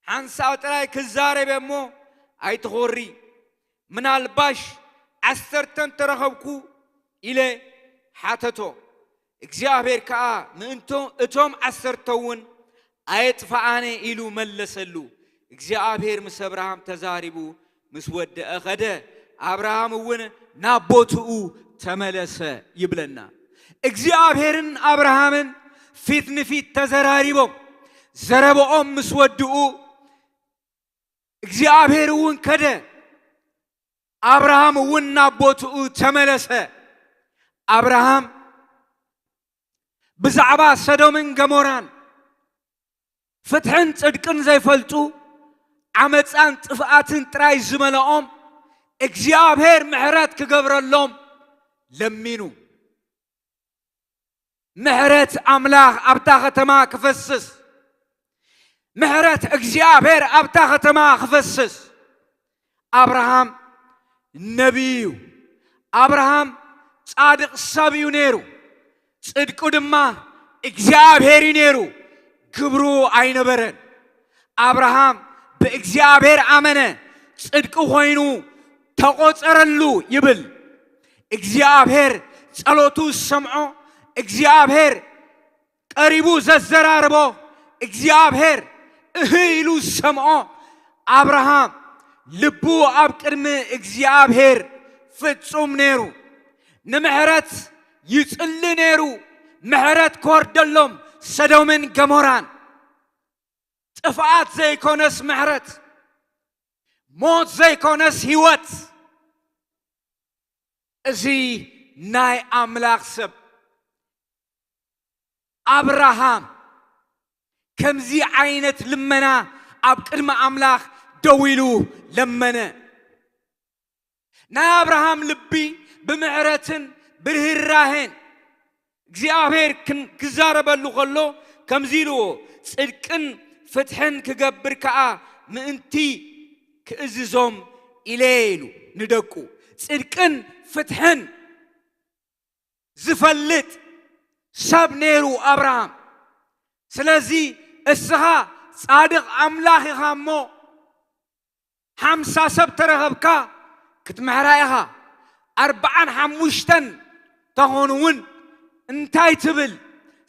حنسا تراي كزارب يمو أي تخوري من الباش 10 ترخبكو إلى حاتتو እግዚአብሔር كا منتو اتوم 10 أي تفعاني إلو ملسلو እግዚአብሔር مس أبراهام تزاربو مس ود أخده أبراهام ون نابوتو تملس يبلنا እግዚአብሔርን أبراهامن فيت نفيت تزراريبو زربهم مسودو እግዚአብሔር ውን ከደ አብርሃም ውን ናቦቱ ተመለሰ አብርሃም ብዛዕባ ሰዶምን ገሞራን ፍትሕን ጽድቅን ዘይፈልጡ ዓመፃን ጥፍኣትን ጥራይ ዝመለኦም እግዚአብሔር ምሕረት ክገብረሎም ለሚኑ ምሕረት አምላክ ኣብታ ከተማ ክፈስስ ምሕረት እግዚአብሔር ኣብታ ከተማ ክፈስስ አብርሃም ነቢዩ አብርሃም ጻድቅ ሰብዩ ነይሩ ጽድቁ ድማ እግዚአብሔር ነይሩ ግብሩ አይነበረን አብርሃም በእግዚአብሔር አመነ ጽድቁ ሆይኑ ተቆጸረሉ ይብል እግዚአብሔር ጸሎቱ ሰምዖ እግዚአብሔር ቀሪቡ ዘዘራርቦ እግዚአብሔር እህይሉ ሰምዖ አብርሃም ልቡ ኣብ ቅድሚ እግዚአብሔር ፍጹም ነይሩ ንምሕረት ይጽሊ ነይሩ ምሕረት ኮርደሎም ሰዶምን ገሞራን ጥፍኣት ዘይኮነስ ምሕረት ሞት ዘይኮነስ ህይወት እዚ ናይ ኣምላኽ ሰብ አብርሃም ከምዚ ዓይነት ልመና ኣብ ቅድሚ ኣምላኽ ደው ኢሉ ለመነ ናይ አብርሃም ልቢ ብምሕረትን ብርህራሄን እግዚአብሔር ክዛረበሉ ከሎ ከምዚ ኢልዎ ጽድቅን ፍትሕን ክገብር ከአ ምእንቲ ክእዝዞም ኢሉ ንደቁ ጽድቅን ፍትሕን ዝፈልጥ ሰብ ነይሩ አብርሃም ስለዚ እስኻ ጻድቕ አምላኽ ኢኻ እሞ 50 ሰብ ተረኸብካ ክትመሕራ ኢኻ 45 ተኾኑውን እንታይ ትብል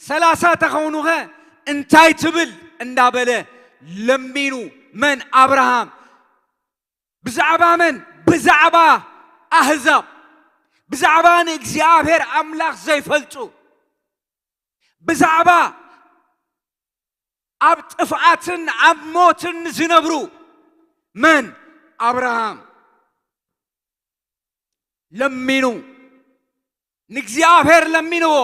30 ተኾኑኸ እንታይ ትብል እንዳበለ ለሚኑ መን አብርሃም ብዛዕባ መን ብዛዕባ አሕዛብ ብዛዕባ ንእግዚአብሔር አምላኽ ዘይፈልጡ ብዛዕባ ኣብ ጥፍኣትን ኣብ ሞትን ዝነብሩ መን አብርሃም ለሚኑ ንእግዚአብሔር ለሚንዎ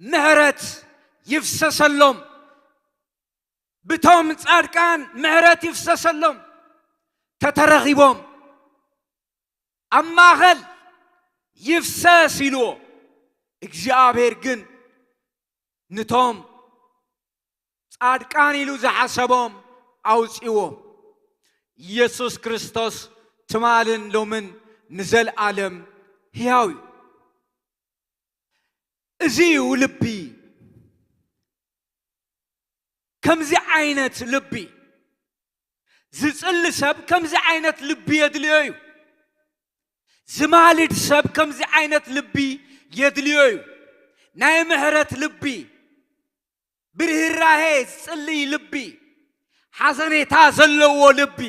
ምሕረት ይፍሰሰሎም ብቶም ጻድቃን ምሕረት ይፍሰሰሎም ተተረኺቦም ኣብ ማእኸል ይፍሰስ ኢልዎ እግዚአብሔር ግን ንቶም ጻድቃን ኢሉ ዝሓሰቦም ኣውፂዎ ኢየሱስ ክርስቶስ ትማልን ሎምን ንዘለዓለም ሕያው እዩ እዚ እዩ ልቢ ከምዚ ዓይነት ልቢ ዝጽሊ ሰብ ከምዚ ዓይነት ልቢ የድልዮ እዩ ዝማልድ ሰብ ከምዚ ዓይነት ልቢ የድልዮ እዩ ናይ ምሕረት ልቢ ብርህራሄ ዝጽልይ ልቢ ሓዘኔታ ዘለዎ ልቢ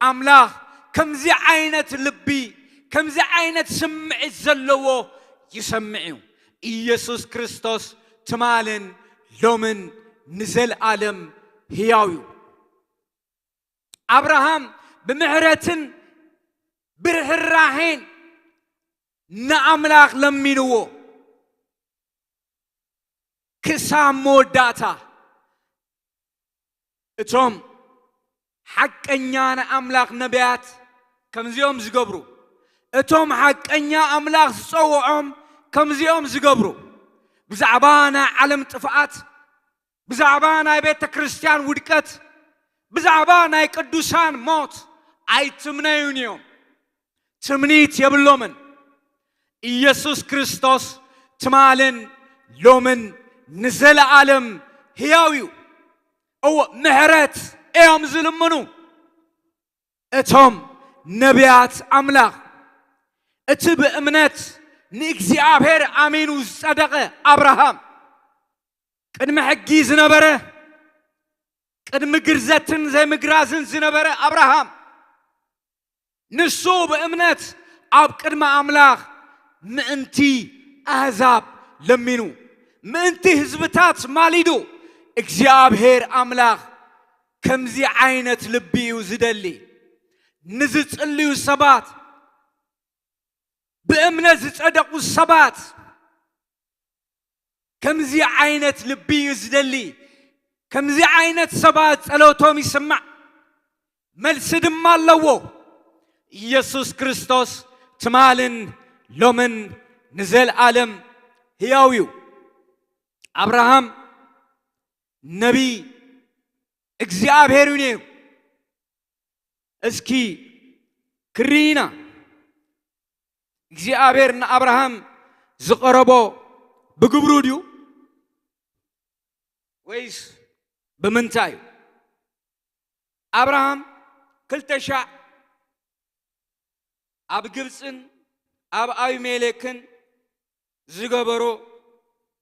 አምላኽ ከምዚ ዓይነት ልቢ ከምዚ ዓይነት ስምዒት ዘለዎ ይሰምዕ እዩ ኢየሱስ ክርስቶስ ትማልን ሎምን ንዘለዓለም ሕያው እዩ አብርሃም ብምሕረትን ብርህራሄን ንአምላኽ ለሚንዎ ክሳብ መወዳእታ እቶም ሓቀኛ ንአምላኽ ነቢያት ከምዚኦም ዝገብሩ እቶም ሓቀኛ አምላኽ ዝፀውዖም ከምዚኦም ዝገብሩ ብዛዕባ ናይ ዓለም ጥፍኣት ብዛዕባ ናይ ቤተ ክርስቲያን ውድቀት ብዛዕባ ናይ ቅዱሳን ሞት ኣይትምነዩን እዮም ትምኒት የብሎምን ኢየሱስ ክርስቶስ ትማልን ሎምን ንዘለዓለም ሕያው እዩ እዎ ምሕረት እዮም ዝልምኑ እቶም ነቢያት አምላኽ እቲ ብእምነት ንእግዚአብሔር አሜኑ ዝጸደቐ አብርሃም ቅድሚ ሕጊ ዝነበረ ቅድሚ ግርዘትን ዘይምግራዝን ዝነበረ አብርሃም ንሱ ብእምነት ኣብ ቅድሚ አምላኽ ምእንቲ አሕዛብ ለሚኑ ምእንቲ ህዝብታት ማሊዱ እግዚአብሔር አምላኽ ከምዚ ዓይነት ልቢ እዩ ዝደሊ ንዝጽልዩ ሰባት بأمنة صدقوا الصبات كم زي عينة لبي يزدلي كم زي عينة صبات صلوتهم يسمع ملسد ما الله يسوع كريستوس تمالن لومن نزل عالم هياويو أبراهام نبي እግዚአብሔር ነው እስኪ ክሪና እግዚአብሔርና አብርሃም ዝቀረቦ በግብሩ ዲዩ ወይስ በመንታዩ አብርሃም ክልተሻ ኣብ ግብፅን ኣብ አቢሜሌክን ዝገበሮ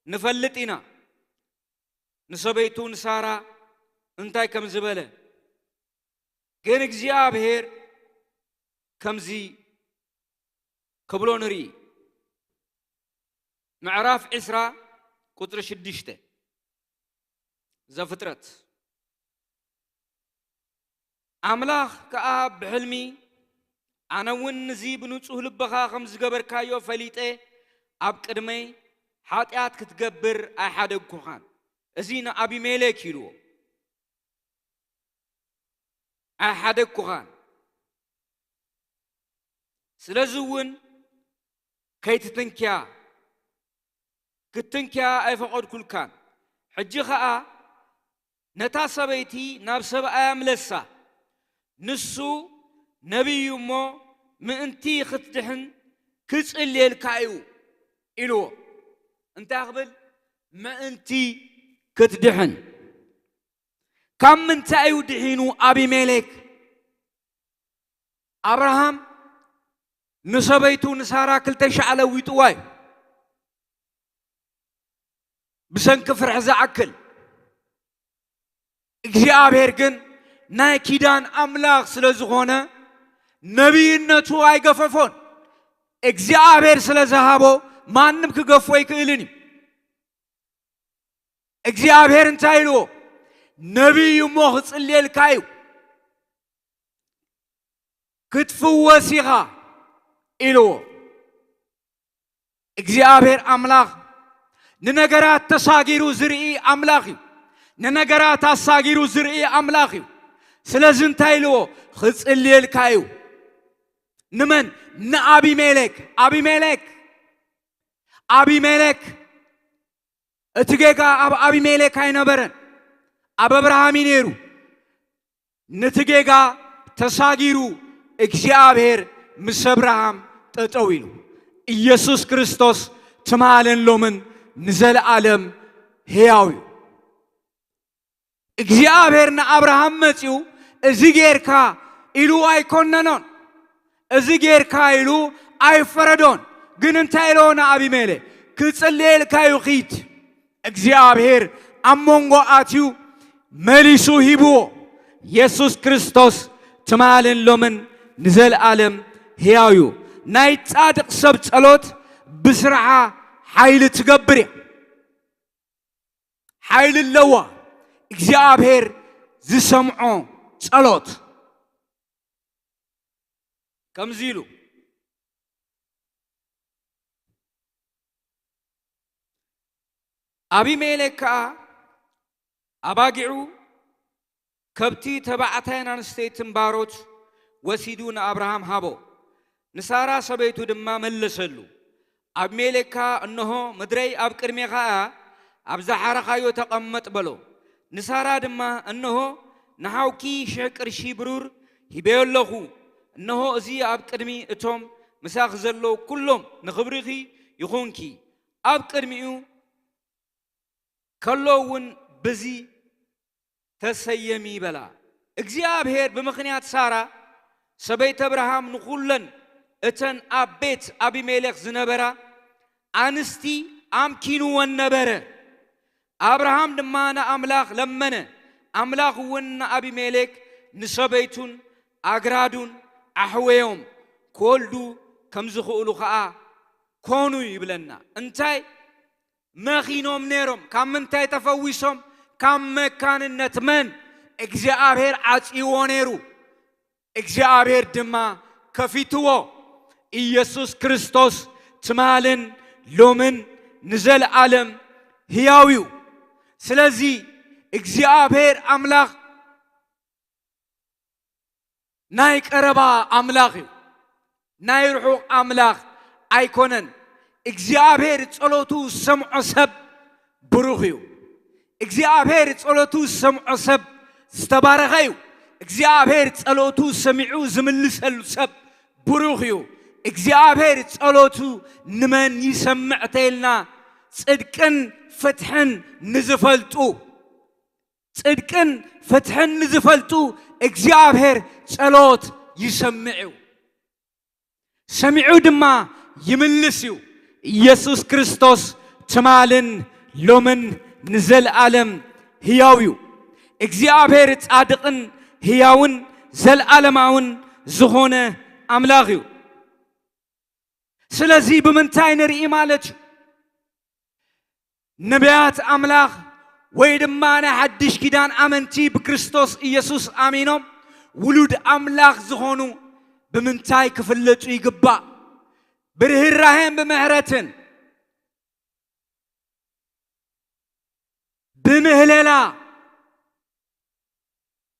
ንፈልጥና ንሰበይቱን ሳራ እንታይ ከም ዝበለ ግን እግዚአብሔር ከምዚ ክብሎ ንሪ ምዕራፍ 10 ቁጥር 6 ዘፍጥረት አምላኽ ከአ ብሕልሚ አነውን ንዚ ብንጹህ ልበኻ ከም ዝገበርካዮ ፈሊጤ ኣብ ቅድመይ ኃጢአት ክትገብር ኣይሓደግኩኻን እዚ ንአቢሜሌክ ይልዎ ኣይሓደግኩኻን ስለዝውን ከይትትንክያ ክትንክያ ኣይፈቐድኩልካን ሕጂ ኸኣ ነታ ሰበይቲ ናብ ሰብኣያ ምለሳ ንሱ ነቢዩ እሞ ምእንቲ ክትድሕን ክጽልየልካ እዩ ኢልዎ انت اقبل ما انتي كتدحن كم من تأيو دحينو أبي ملك أبراهام نسبيتو نسارا كلتش على ويتواي بسنك فرح زعكل እግዚአብሔር ግን ናይ ኪዳን አምላክ ስለዝኾነ ነቢይነቱ አይገፈፎን እግዚአብሔር ስለዘሃቦ ማንም ክገፎ ይክእልኒ እግዚአብሔር እንታይሎ ነቢይ ሞ ክጽልየልካዩ ክትፍወሲኻ ኢልዎ እግዚአብሔር አምላክ ንነገራት ተሳጊሩ ዝርኢ አምላክ ንነገራት አሳጊሩ ዝርኢ አምላክ ስለዚህ እንታይልዎ ክጽልየልካዩ ንመን አቢሜሌክ እትጌጋ አቢሜሌክ አይነበረን አብ አብርሃም ይኔሩ ንትጌጋ ተሳጊሩ እግዚአብሔር ምስ አብርሃም ጠጠው ኢሉ ኢየሱስ ክርስቶስ ትማለን ሎምን ንዘለዓለም ሕያው እግዚአብሔር ንአብርሃም መጺኡ እዚ ጌርካ ኢሉ አይኮነኖን እዚ ጌርካ ኢሉ አይፈረዶን ግን እንታይ ኢሎና አቢሜሌክ ክጽልየልካዩ ኺድ እግዚአብሔር አሞንጎ አትዩ መሊሱ ሂብዎ ኢየሱስ ክርስቶስ ትማልን ሎምን ንዘለዓለም ሕያው ናይ ጻድቕ ሰብ ጸሎት ብስርዓ ኃይል ትገብር ኃይል ለዋ እግዚአብሔር ዝሰምዖ ጸሎት ከምዚሉ አቢሜሌክ አባጊዑ ከብቲ ተባዕታይን አንስተይትን ባሮት ወሲዱ ንአብርሃም ሃቦ ንሳራ ሰበይቱ ድማ መለሰሉ አቢሜሌክ እነሆ ምድረይ አብ ቅድሜኻ አብ ዘሓረኻዮ ተቐመጥ በሎ ንሳራ ድማ እነሆ ንሓውኪ 1000 ቅርሺ ብሩር ሂበየለኹ እነሆ እዚ አብ ቅድሚ እቶም ምሳኽ ዘለዉ ኩሎም ንኽብሪኺ ይኹንኪ አብ ቅድሚኡ ከሎውን በዚ ተሰየሚ በላ እግዚአብሔር በምኽንያት ሳራ ሰበይት አብርሃም ንኹለን እተን አብ ቤት አቢሜሌክ ዝነበራ አንስቲ አምኪንወን ነበረ አብርሃም ድማ ንአምላኽ ለመነ አምላኽ እውን ንአቢሜሌክ ንሰበይቱን አግራዱን አሕወዮም ኮልዱ ከም ዝኽእሉ ኸዓ ኮኑ ይብለና እንታይ መኺኖም ነይሮም ካብ ምንታይ ተፈዊሶም ካብ መካንነት መን እግዚአብሔር ዓጺዎ ነይሩ እግዚአብሔር ድማ ከፊትዎ ኢየሱስ ክርስቶስ ትማልን ሎምን ንዘለዓለም ሕያው ስለዚህ እግዚአብሔር አምላክ ናይ ቀረባ አምላክ ናይ ርሑቕ አምላክ አይኮነን እግዚአብሔር ጸሎቱ ሰምዖ ሰብ ብሩኽ እግዚአብሔር ጸሎቱ ሰምዖ ሰብ ዝተባረኸ እግዚአብሔር ጸሎቱ ሰሚዑ ዝምልሰሉ ሰብ ብሩኽ እግዚአብሔር ጸሎቱ ንመን ይሰምዕ ተይልና ጽድቅን ፍትሕን ንዝፈልጡ እግዚአብሔር ጸሎት ይሰምዑ ሰሚዑ ድማ ይምልስ ኢየሱስ ክርስቶስ ትማልን ሎምን ንዘለዓለም ሕያው እግዚአብሔር ጻድቅን ሕያውን ዘለዓለማውን ዝኾነ አምላክ ስለዚህ ብምንታይ ንርኢ ማለት ነቢያት አምላክ ወይ ድማ ናይ ሓድሽ ኪዳን አመንቲ ብክርስቶስ ኢየሱስ አሚኖም ውሉድ አምላክ ዝኾኑ ብምንታይ ክፍለጡ ይግባእ ብርህራሄን ብምሕረትን ብምህለላ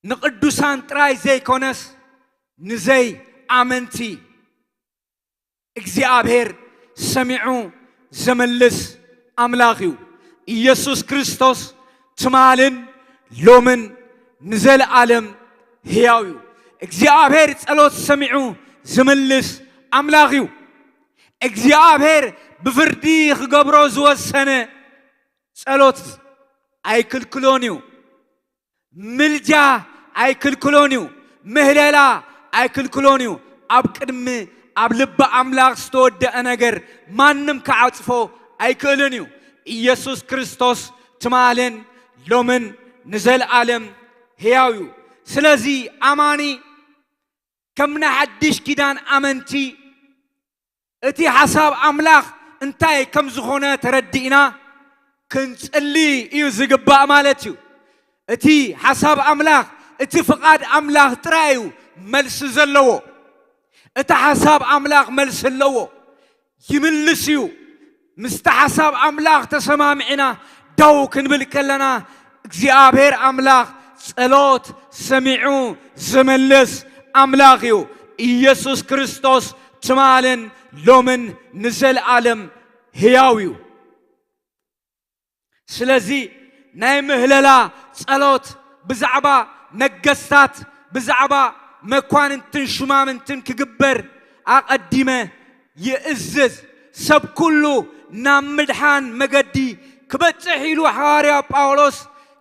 ንቅዱሳን ጥራይ ዘይኮነስ ንዘይ አመንቲ እግዚአብሔር ሰሚዑ ዘመልስ አምላክ ኢየሱስ ክርስቶስ ትማልን ሎምን ንዘለዓለም ሕያው እግዚአብሔር ጸሎት ሰሚዑ ዘመልስ አምላክ እግዚአብሔር ብፍርዲ ክገብሮ ዝወሰነ ጸሎት ኣይክልክሎን እዩ ምልጃ ኣይክልክሎን እዩ ምህለላ ኣይክልክሎን እዩ ኣብ ቅድሚ ኣብ ልበ ኣምላኽ ዝተወደአ ነገር ማንም ከዓጽፎ ኣይክእልን እዩ ኢየሱስ ክርስቶስ ትማልን ሎምን ንዘለዓለም ሕያው እዩ ስለዚ ኣማኒ ከምና ሓድሽ ኪዳን ኣመንቲ እቲ ሓሳብ ኣምላኽ እንታይ ከም ዝኾነ ተረዲእና ክንጽሊ እዩ ዝግባእ ማለት እዩ እቲ ሓሳብ ኣምላኽ እቲ ፍቓድ ኣምላኽ ጥራይ እዩ መልሲ ዘለዎ እቲ ሓሳብ ኣምላኽ መልሲ ኣለዎ ይምልስ እዩ ምስቲ ሓሳብ ኣምላኽ ተሰማሚዕና ደው ክንብል ከለና እግዚአብሔር ኣምላኽ ጸሎት ሰሚዑ ዝመልስ ኣምላኽ እዩ ኢየሱስ ክርስቶስ ትማልን ሎምን ንዘለዓለም ሕያው እዩ ስለዚ ናይ ምህለላ ጸሎት ብዛዕባ ነገስታት ብዛዕባ መኳንንትን ሹማምንትን ክግበር ኣቐዲመ ይእዝዝ ሰብ ኩሉ ናብ ምድሓን መገዲ ክበጽሕ ኢሉ ሐዋርያ ጳውሎስ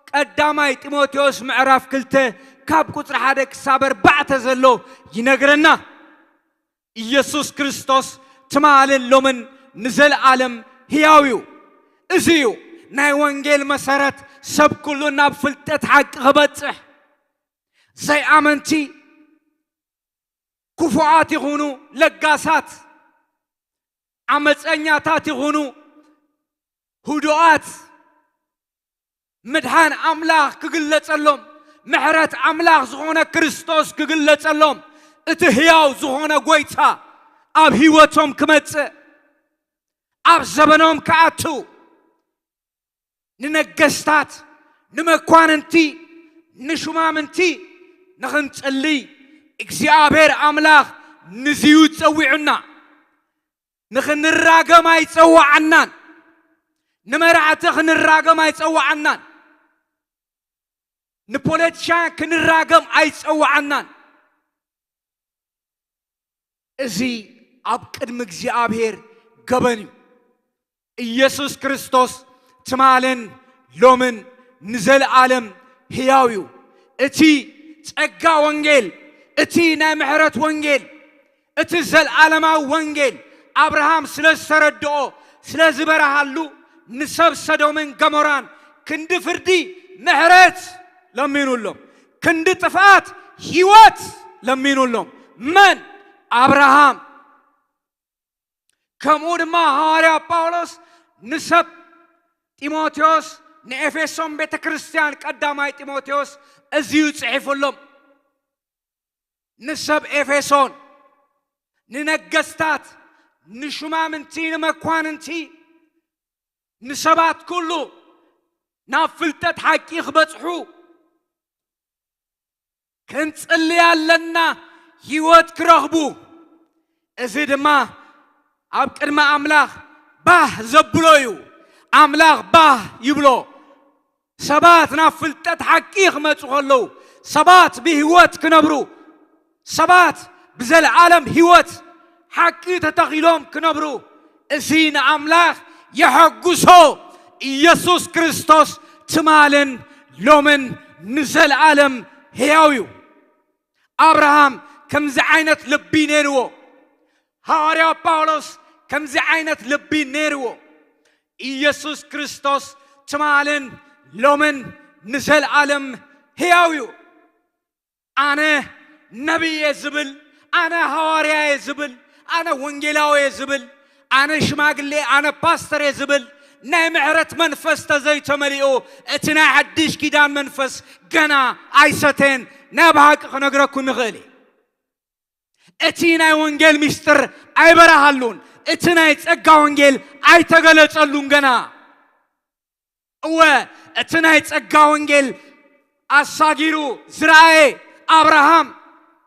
ቀዳማይ ጢሞቴዎስ ምዕራፍ 2 ካብ ቁጽሪ 1 ክሳብ 4 ዘሎ ይነግረና ኢየሱስ ክርስቶስ ትማልን ሎምን ንዘለዓለም ሕያው እዩ እዚ እዩ ናይ ወንጌል መሰረት ሰብ ኩሉ ናብ ፍልጠት ሓቂ ክበጽሕ ዘይኣመንቲ ክፉዓት ይኹኑ ለጋሳት ዓመፀኛታት ይኹኑ ህዱኣት ምድሓን ኣምላኽ ክግለጸሎም ምሕረት ኣምላኽ ዝኾነ ክርስቶስ ክግለጸሎም እቲ ሕያው ዝኾነ ጎይታ ኣብ ህይወቶም ክመጽእ ኣብ ዘበኖም ክኣቱ ንነገስታት ንመኳንንቲ ንሹማምንቲ ንኽንጸሊ እግዚአብሔር ኣምላኽ ንዝዩ ጸዊዑና ንኽንራገም ኣይጸዋዓናን ንመራዕቲ ክንራገም ኣይጸዋዓናን ንፖለቲሻን ክንራገም ኣይጸዋዓናን እዚ ኣብ ቅድሚ እግዚአብሔር ገበን እዩ ኢየሱስ ክርስቶስ ትማልን ሎምን ንዘለዓለም ሕያው እዩ እቲ ጸጋ ወንጌል እቲ ናይ ምሕረት ወንጌል እቲ ዘለዓለማዊ ወንጌል አብርሃም ስለ ዝተረድኦ ስለ ዝበረሃሉ ንሰብ ሰዶምን ገሞራን ክንዲ ፍርዲ ምሕረት ለሚኑሎም ክንዲ ጥፋት ሕይወት ለሚኑሎም መን አብርሃም ከምኡ ድማ ሐዋርያ ጳውሎስ ንሰብ ጢሞቴዎስ ንኤፌሶን ቤተ ክርስቲያን ቀዳማይ ጢሞቴዎስ እዚዩ ጽሒፉሎም ንሰብ ኤፌሶን ንነገስታት ንሹማምንቲ ንመኳንንቲ ንሰባት ኩሉ ናብ ፍልጠት ሓቂ ክበጽሑ ክንጽልይ ኣለና ሕይወት ክረኽቡ እዚ ድማ ኣብ ቅድሚ ኣምላኽ ባህ ዘብሎ እዩ ኣምላኽ ባህ ይብሎ ሰባት ናብ ፍልጠት ሓቂ ክመጹ ከለዉ ሰባት ብሕይወት ክነብሩ ሰባት ብዘለዓለም ሕይወት ሓቂ ተተኺሎም ክነብሩ እዚ ንኣምላኽ የሐጉሶ ኢየሱስ ክርስቶስ ትማልን ሎምን ንዘለዓለም ሕያው እዩ አብርሃም ከምዚ ዓይነት ልቢ ነይርዎ ሐዋርያ ጳውሎስ ከምዚ ዓይነት ልቢ ነይርዎ ኢየሱስ ክርስቶስ ትማልን ሎምን ንዘለዓለም ሕያው እዩ ኣነ ነቢየ ዝብል ኣነ ሐዋርያየ ዝብል ኣነ ወንጌላዊ ዝብል ኣነ ሽማግሌ ኣነ ፓስተር ዝብል ናይ ምሕረት መንፈስ ተዘይተመሊኡ እቲ ናይ ሓድሽ ኪዳን መንፈስ ገና ኣይሰተን ናይ ባሃቂ ክነግረኩም ይኽእል እቲ ናይ ወንጌል ምስጢር ኣይበረሃሉን እቲ ናይ ጸጋ ወንጌል ኣይተገለጸሉን ገና እወ እቲ ናይ ጸጋ ወንጌል ኣሳጊሩ ዝረአየ አብርሃም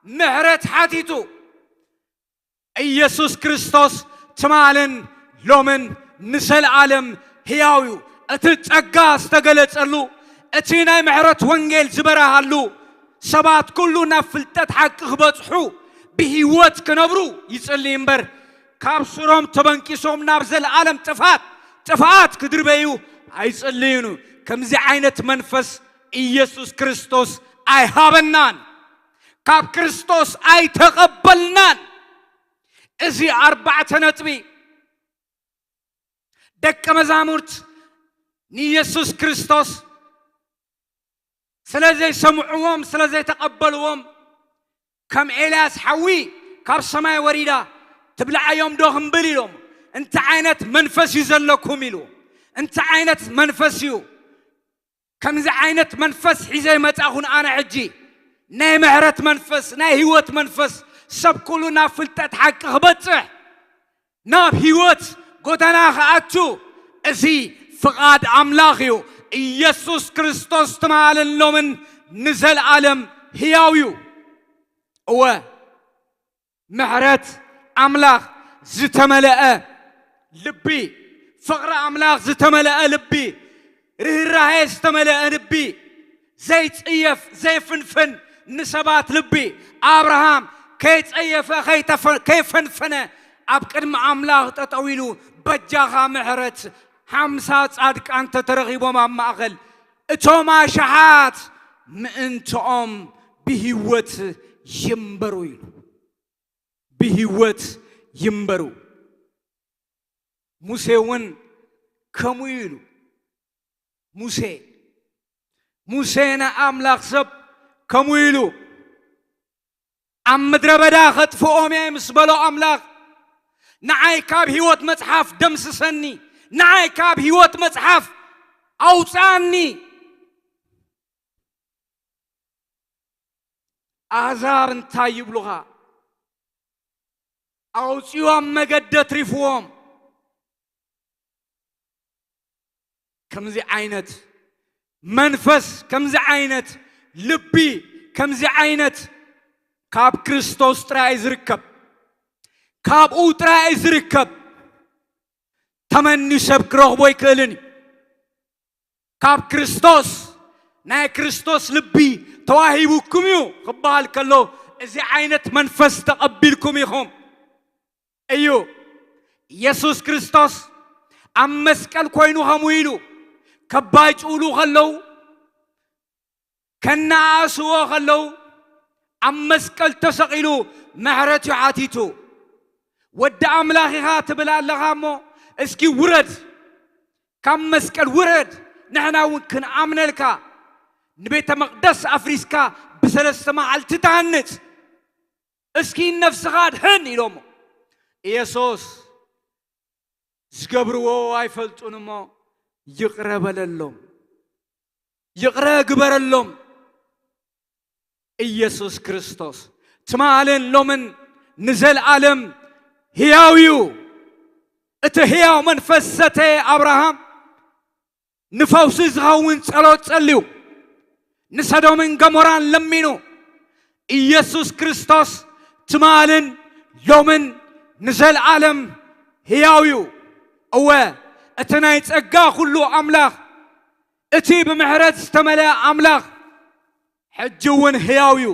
ምሕረት ሓቲቱ ኢየሱስ ክርስቶስ ትማልን ሎምን ንዘለዓለም ሕያው እዩ እቲ ጸጋ ዝተገለጸሉ እቲ ናይ ምሕረት ወንጌል ዝበረሃሉ ሰባት ኩሉ ናብ ፍልጠት ሓቂ ክበጽሑ ብሕይወት ክነብሩ ይጽልይ እምበር كابسروم تبنكيسوم نابزل عالم تفات كدربيو አይጸልዩኑ ከምዚ አይነት መንፈስ ኢየሱስ ክርስቶስ አይሃበናን ካብ ክርስቶስ አይተቀበልናን እዚ አርባዕተ ነጥቢ ደቀ መዛሙርት ኢየሱስ ክርስቶስ ስለዚህ ሰምዑዎም ስለዚህ ተቀበልዎም ከም ኤልያስ ሓዊ ካብ ሰማይ ወሪዳ ትብልዓዮም ዶ ክንብል ኢሎም እንተ ዓይነት መንፈስ ይዘለኩም ኢሉ انت عينت منفسيو كم زي عينت منفس حزي متاخون انا حجي ناي معرت منفس ناي هيوت منفس سب كلنا فلتت حق خبصح ناب هيوت قدنا خاتو ازي فقاد املاخيو يسوع كريستوس تمالن لومن نزل عالم هياويو هو معرت املاخ زتملأ لبي فقر أملاك زتملأ لبي رهراهي زتملأ لبي زي تأيف زي فنفن نسبات لبي أبراهام كي تأيف كي فنفن أبكر مع أملاك تطويلو بجاها محرت حمسات صادق أنت ترغيب وما أغل اتوما شحات انتم بهوت يمبرو بهوت يمبرو ሙሴውን ከሙይሉ ሙሴና አምላክ ሰብ ከሙይሉ አም ምድረ በዳ ኸጥፎኦም ምስበሎ አምላክ ንዓይ ካብ ህይወት መጽሐፍ ደምስሰኒ ንዓይ ካብ ህይወት መጽሐፍ አውፃኒ አሕዛብ እንታይ ይብሉኻ አውፂኦም መገደት ሪፍዎም كمزي عينت منفس كمزي عينت لبي كمزي عينت كاب كريستوس تراي زركب كاب او تراي زركب تمني سب كروبوي كلني كاب كريستوس ناي كريستوس لبي تواهيبكم يو خبال كلو ازي عينت منفس تقبلكم يخم ايو يسوع كريستوس ام مسكل كوينو همويلو كباج أولو خلو كناسو خلو أمسكال تسقيلو معرتي عاتيتو ود أملاخي خاتب لغامو اسكي ورد كم مسكال ورد نحنا ونكن أمنلكا نبيت مقدس أفريسكا بسلسة ما عالتتعنت اسكي النفس غاد هن إلومو يسوس زقبرو وايفلتونمو يقرب للهم يقرب لهم إيسوس كريستوس تمالن لومن نزل عالم هياويو اتهياو منفسته أبراهام نفوس زغاون صلوت صليو نسدو من غموران لمينو إيسوس كريستوس تمالن لومن نزل عالم هياويو أوه اتناي ጸጋ ሁሉ አምላክ እቲ በምህረት ዝተመልአ አምላክ ሕጅውን ህያውዩ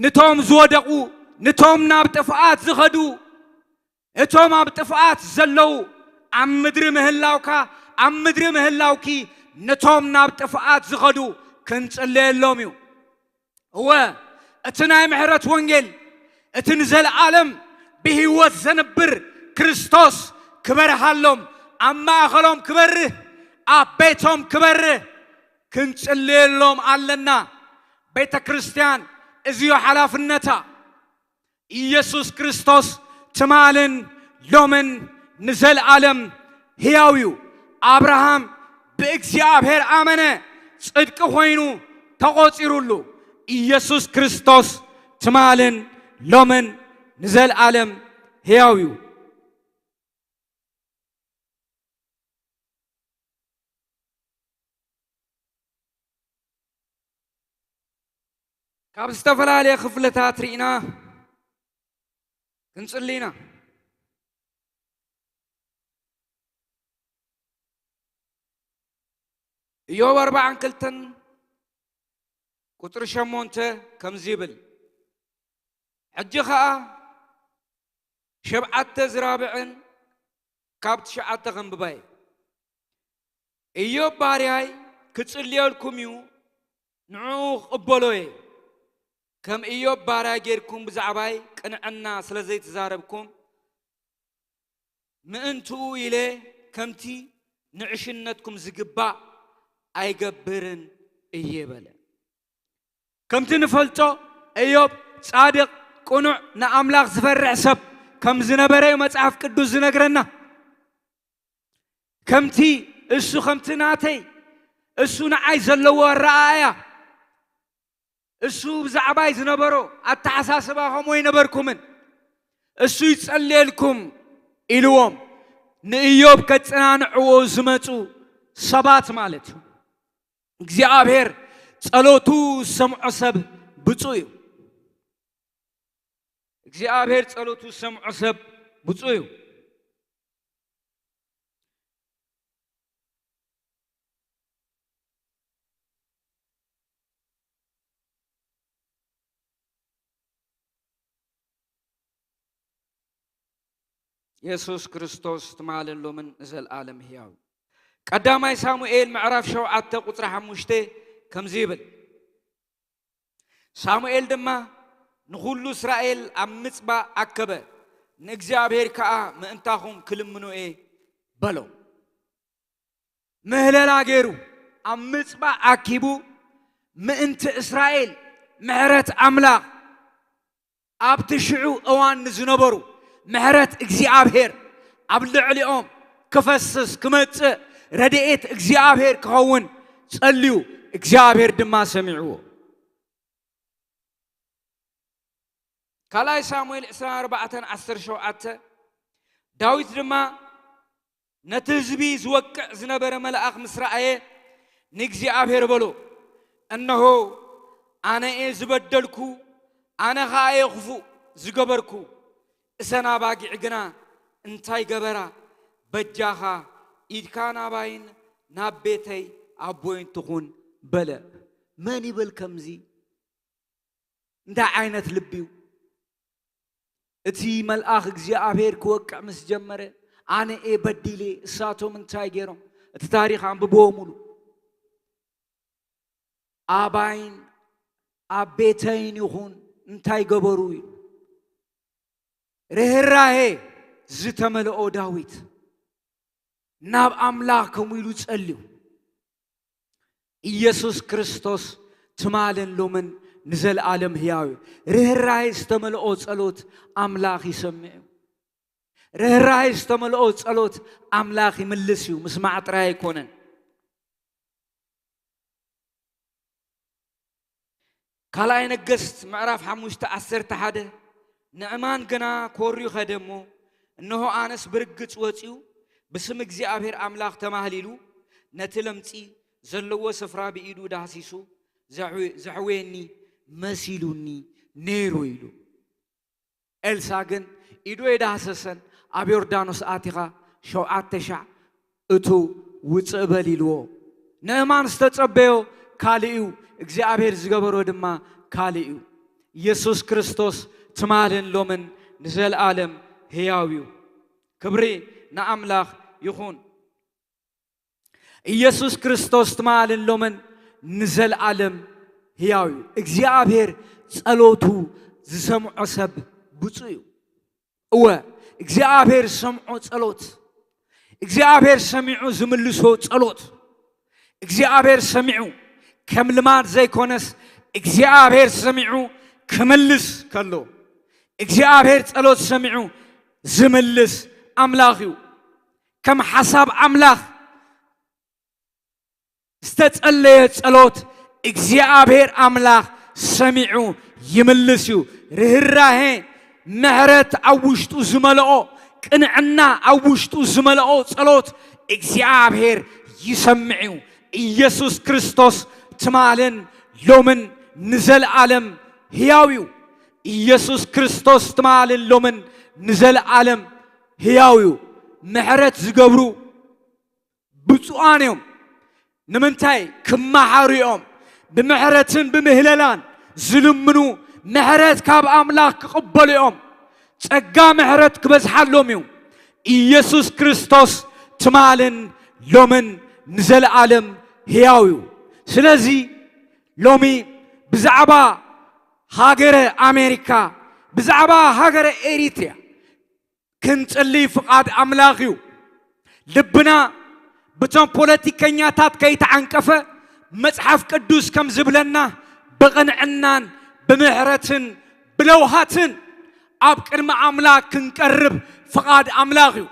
ንቶም ዝወደቁ ንቶም ናብ ጥፍኣት ዝኸዱ እቶም ኣብ ጥፍኣት ዘለው ኣብ ምድሪ ምህላውካ ኣብ ምድሪ ምህላውኪ ነቶም ናብ ጥፍኣት ዝኸዱ ክንጽልየሎም እዩ እወ እቲ ናይ ምህረት ወንጌል እቲ ንዘለዓለም ብህይወት ዘነብር ክርስቶስ كبرهالهم أما أخلهم كبره أبيتهم كبره كنصليلهم علنا بيت كريستيان إزيو حلاف النتا يسوع كريستوس تمالن لومن نزل عالم هياويو أبراهام بإግዚአብሔር آمنه صدق خوينو تقوصيرولو يسوع كريستوس تمالن لومن نزل عالم هياويو كاب استفلالي خفلتات رينا كنصلينا يوب 4 كلتن قطر شمونته كم زيبل حجي خا شبعت زرابعن كابت شعت غنبباي إيوب بارياي كتصلي لكم يو نعوخ قبلوي كم إيوب بارا غيركم بزعباي كنعنا سلازي تزاربكم مأنتو إلي كمتي نعشنتكم زقبا أيقبرن إيبالا كمتي نفلتو إيوب صادق قنوع نأملاق زفرع سب كم زنبري مصحف قدوس زنقرنا كمتي اسو خمتناتي اسو نعاي زلو الرآية اسو بزعباي زنبرو التحساسبا هموي نبركمن اسو يتسألي لكم إلوهم نإيوب كتنانعو زمتو سبات مالتو እግዚአብሔር ጸሎቱ ሰምዖ ሰብ ብፁዕ እዩ እግዚአብሔር ጸሎቱ ሰምዖ ሰብ ብፁዕ እዩ ኢየሱስ ክርስቶስ ትማለሎ ምን ዘለዓለም ሕያው قدامي ساموئيل معرف شوعت قطر حموشته كم زيبل ساموئيل دما نخلو إسرائيل أمتبا أكبر نجزابير كا مأنتاهم كلم منو إيه بلو مهلا غيرو أمتبا أكيبو مأنت إسرائيل مهرت أملاق أبتشعو أوان نزنبرو مهرت إجزابير أبلع اليوم كفسس كمت رديت እግዚአብሔር ከሆን ጸልዩ እግዚአብሔር ድማ ሰሚዑ ካላይ ሳሙኤል 24:17 ዳዊት ድማ ነቲ ህዝቢ ዝወቅዕ ዝነበረ መልአክ ምስራኤ ንእግዚአብሔር በሎ እነሆ ኣነ ዝበደልኩ ኣነ ኻየ ክፉ ዝገበርኩ እሰና ባጊዕ ግና እንታይ ገበራ በጃኻ إدكانا باين نابيتي أبوين تخون بلا ماني بالكمزي دا عينة لبيو اتي ملآخ እግዚአብሔር كوكع مسجمرة أنا إيه بديلي ساتو من تايجيرهم التاريخ عم ببومولو أباين أبيتين يخون انتاي قبروي رهراهي زتملئو داويت ناب أملاكم ويلو تسأليو ኢየሱስ ክርስቶስ ትማልን ሎምን ንዘል ዓለም ሕያው ርህራሄ ዝተመልኦ ጸሎት አምላኽ ይሰምዕ ርህራሄ ዝተመልኦ ጸሎት አምላኽ ይምልስ እዩ ምስማዕ ጥራይ አይኮነን ካልኣይ ነገሥት ምዕራፍ 5:11 ንዕማን ገና ኮርዩ ኸደሞ እነሆ ኣነስ ብርግጽ ወፂኡ بسم እግዚአብሔር አምላኽ ተማህሊሉ ነቲ ለምጺ ዘለዎ ስፍራ በኢዱ ዳሲሱ ዘሕዌኒ መሲሉኒ ነይሩ ኢሉ ኤልሳ ግን ኢዱ የዳሰሰን ኣብ ዮርዳኖስ ኣቲኻ 7 እቱ ውፅእ በል ኢልዎ ንዕማን ዝተጸበዮ ካልኡ እግዚአብሔር ዝገበሮ ድማ ካልኡ ኢየሱስ ክርስቶስ ትማልን ሎምን ንዘለዓለም ሕያው እዩ ክብሪ نأملاخ يخون ኢየሱስ ክርስቶስ ትማልን ሎምን ንዘል ዓለም ሕያው እግዚአብሔር ጸሎቱ ዝሰምዖ ሰብ ብፁዕ እዩ እወ እግዚአብሔር ሰምዖ ጸሎት እግዚአብሔር ሰሚዑ ዝምልሶ ጸሎት እግዚአብሔር ሰሚዑ ከም ልማድ ዘይኮነስ እግዚአብሔር ሰሚዑ ክምልስ ከሎ እግዚአብሔር ጸሎት ሰሚዑ ዝምልስ أملاخيو كم حساب أملاخ استتقليت صلوت እግዚአብሔር أملاخ سمعو يملسيو رهراهي مهرت أوشتو زملؤو كنعنا أوشتو زملؤو صلوت እግዚአብሔር يسمعو ኢየሱስ ክርስቶስ تمالن لومن نزل عالم هياويو ኢየሱስ ክርስቶስ تمالن لومن نزل عالم هياويو محرت زقبرو بصوانيوم نمنتاي كمحاريوم بمحرتن بمهللان زلمنو محرت كاب أملاك قبليوم ጸጋ ምሕረት ክበዝሓሎም እዩ ኢየሱስ ክርስቶስ ትማልን ሎምን ንዘለዓለም ሕያው እዩ ስለዚ ሎሚ ብዛዕባ ሃገረ ኣሜሪካ ብዛዕባ ሃገረ ኤሪትሪያ ክንጽልይ ፍቓድ ኣምላኽ እዩ ልብና በቶም ፖለቲከኛታት ከይተዓንቀፈ መጽሐፍ ቅዱስ ከም ዝብለና ብቕንዕናን ብምሕረትን ብለውሃትን ኣብ ቅድሚ ኣምላኽ ክንቀርብ ፍቓድ ኣምላኽ እዩ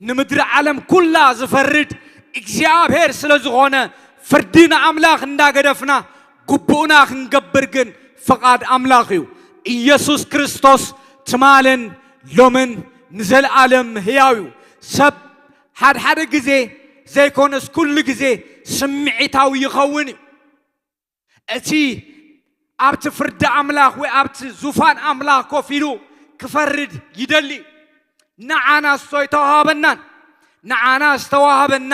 ንምድሪ ዓለም ኩላ ዝፈርድ እግዚኣብሔር ስለ ዝኾነ ፍርድና ኣምላኽ እንዳገደፍና ግቡእና ክንገብር ግን ፍቓድ ኣምላኽ እዩ ኢየሱስ ክርስቶስ ትማልን ሎምን ንዘለዓለም ሕያው እዩ ሰብ ሓደ ግዜ ዘይኮነስ ኩሉ ግዜ ስምዒታዊ ይኸውን እዩ እቲ ኣብቲ ፍርዲ ኣምላኽ ወይ ኣብቲ ዙፋን ኣምላኽ ኮፍ ኢሉ ክፈርድ ይደሊ ንዓና ዝተዋሃበና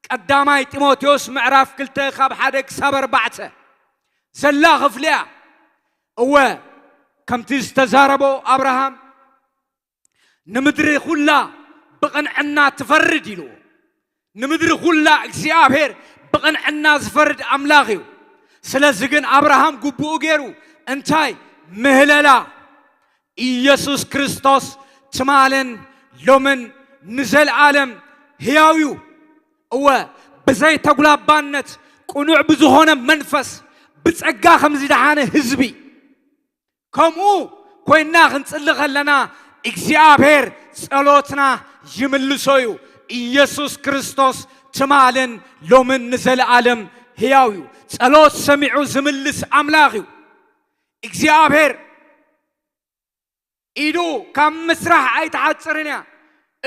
ቀዳማይ ጢሞቴዎስ ምዕራፍ 2 ካብ 1 ክሳብ 4 ዘላ ክፍልያ እወ ከምቲ ዝተዛረቦ ኣብርሃም ንምድሪ ኩላ ብቕንዕና ትፈርድ ኢሉ ንምድሪ ኩላ እግዚኣብሔር ብቕንዕና ዝፈርድ ኣምላኽ እዩ ስለዚ ግን ኣብርሃም ግቡኡ ገይሩ እንታይ ምህለላ ኢየሱስ ክርስቶስ ትማልን ሎምን ንዘለዓለም ሕያው እዩ እወ ብዘይ ተጉላባነት ቁኑዕ ብዝኾነ መንፈስ ብጸጋ ከም ዝደሓነ ህዝቢ ከምኡ ኮይና ክንጽልይ ከለና እግዚኣብሔር ጸሎትና ይምልሶ እዩ ኢየሱስ ክርስቶስ ትማልን ሎምን ንዘለዓለም ሕያው እዩ ጸሎት ሰሚዑ ዝምልስ ኣምላኽ እዩ እግዚኣብሔር ኢዱ ካብ ምስራሕ ኣይተዓጽርን እያ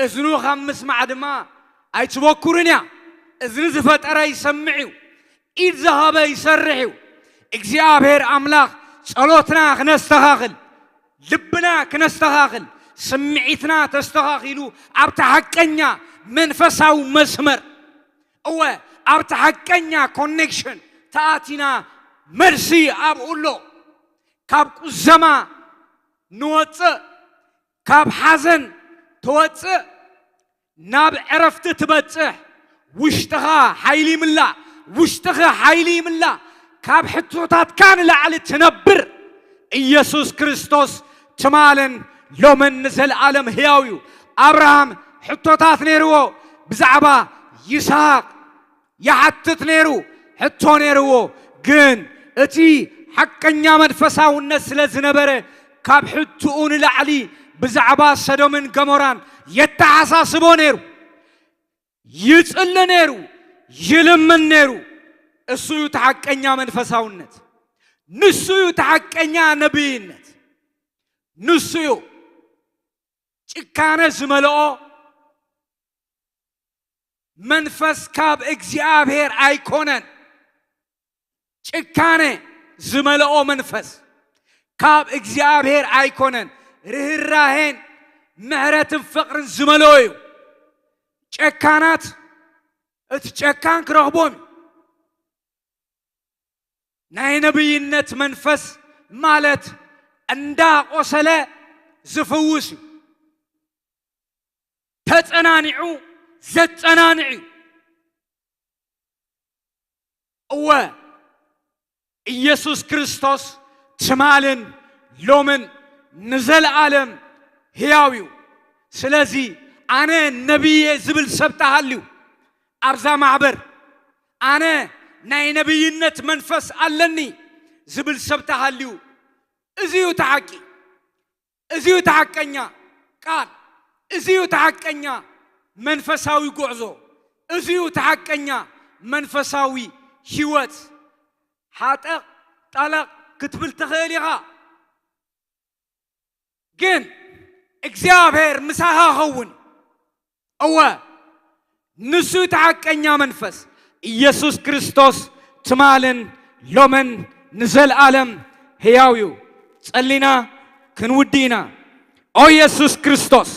እዝኑ ካብ ምስማዕ ድማ ኣይትበኩርን እያ እዝኒ ዝፈጠረ ይሰምዕ እዩ ኢድ ዝሃበ ይሰርሕ እዩ እግዚኣብሔር ኣምላኽ ጸሎትና ክነስተኻኽል ልብና ክነስተኻኽል ስምዒትና ተስተኻኺሉ ኣብቲ ሓቀኛ መንፈሳዊ መስመር እወ ኣብቲ ሓቀኛ ኮኔክሽን ተኣቲና መልሲ ኣብኡሎ ካብ ቁዘማ ንወፅእ ካብ ሓዘን ትወፅእ ናብ ዕረፍቲ ትበጽሕ ውሽጥኻ ሓይሊ ይምላእ ውሽጥኻ ሓይሊ ይምላእ ካብ ሕቶታትካ ንላዕሊ ትነብር ኢየሱስ ክርስቶስ ትማልን ሎምን ንዘለዓለም ሕያው እዩ ኣብርሃም ሕቶታት ነይርዎ ብዛዕባ ይስሐቅ ይሓትት ነይሩ ሕቶ ነይርዎ ግን እቲ ሓቀኛ መንፈሳውነት ስለ ዝነበረ ካብ ሕትኡ ንላዕሊ ብዛዕባ ሰዶምን ገሞራን የተሓሳስቦ ነይሩ ይጽሊ ነይሩ ይልምን ነይሩ እሱ እዩ ተሓቀኛ መንፈሳውነት ንሱ እዩ ተሓቀኛ ነቢይነት ንሱ እዩ ጭካነ ዝመልኦ መንፈስ ካብ እግዚኣብሔር ኣይኮነን ጭካነ ዝመልኦ መንፈስ ካብ እግዚኣብሔር ኣይኮነን ርህራሄን ምሕረትን ፍቕርን ዝመልኦ እዩ ጨካናት እቲ ጨካን ክረኽቦም ናይ ነቢይነት መንፈስ ማለት እንዳቆሰለ ዝፍውስ እዩ ተጸናኒዑ ዘጸናንዕ እዩ እወ ኢየሱስ ክርስቶስ ትማልን ሎምን ንዘለዓለም ሕያው እዩ ስለዚ ኣነ ነቢየ ዝብል ሰብ ተሃልዩ ኣብዛ ማሕበር ኣነ ናይ ነቢይነት መንፈስ ኣለኒ ዝብል ሰብ ተሃልዩ እዚዩ ተሓቂ እዚዩ ተሓቀኛ ቃል እዚዩ ተሓቀኛ መንፈሳዊ ጉዕዞ እዚዩ ተሓቀኛ መንፈሳዊ ህይወት ሓጠቕ ጠለቕ ክትብል ትኽእል ኢኻ ግን እግዚአብሔር ምሳኻ ኸውን እወ ንሱ ተሐቀኛ መንፈስ ኢየሱስ ክርስቶስ ትማልን ሎምን ንዘለዓለም ሕያው እዩ ጸሊና ክንውዲና ኦ ኢየሱስ ክርስቶስ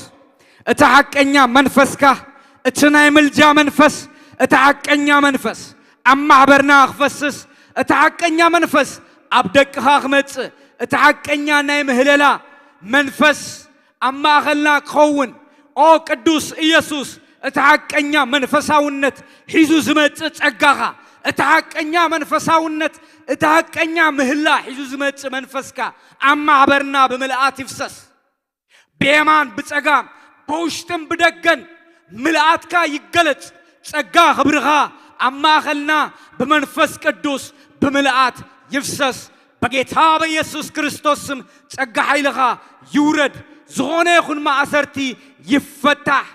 እቲ ሐቀኛ መንፈስካ እቲ ናይ ምልጃ መንፈስ እቲ ሐቀኛ መንፈስ ኣብ ማሕበርና ክፈስስ እቲ ሐቀኛ መንፈስ ኣብ ደቅኻ ክመጽእ اتحقنيا ناي مهللا منفس أما أخلنا كون أو قدوس إيسوس اتحقنيا منفساونت حيزو زمت ጸጋኻ اتحقنيا منفساونت اتحقنيا مهلا حيزو زمت منفسكا أما عبرنا بملآت يفسس بيمان بጸጋም بوشتم بدقن ملآتكا يقلت ጸጋ خبرغا أما أخلنا بمنفس قدوس بملآت يفسس بጌታ በኢየሱስ ክርስቶስም ጸጋ ኃይልኻ ይውረድ ዝኾነ ይኹን ማእሰርቲ ይፈታሕ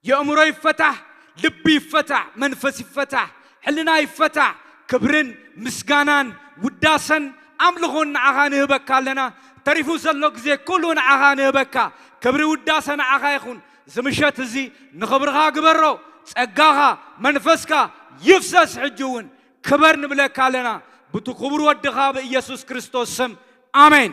የእምሮ ይፈታሕ ልብ ይፈታሕ መንፈስ ይፈታሕ ሕልና ይፈታሕ ክብርን ምስጋናን ውዳሰን አምልኾን ንዓኻ ንህበካ ኣለና ተሪፉ ዘሎ ግዜ ኩሉ ንዓኻ ንህበካ ክብሪ ውዳሰ ንዓኻ ይኹን ዝምሸት እዚ ንኽብርኻ ግበሮ ጸጋኻ መንፈስካ ይፍሰስ ሕጂ እውን ክበር ንብለካ ኣለና بتكبر ودخاب إيسوس كريستوس آمين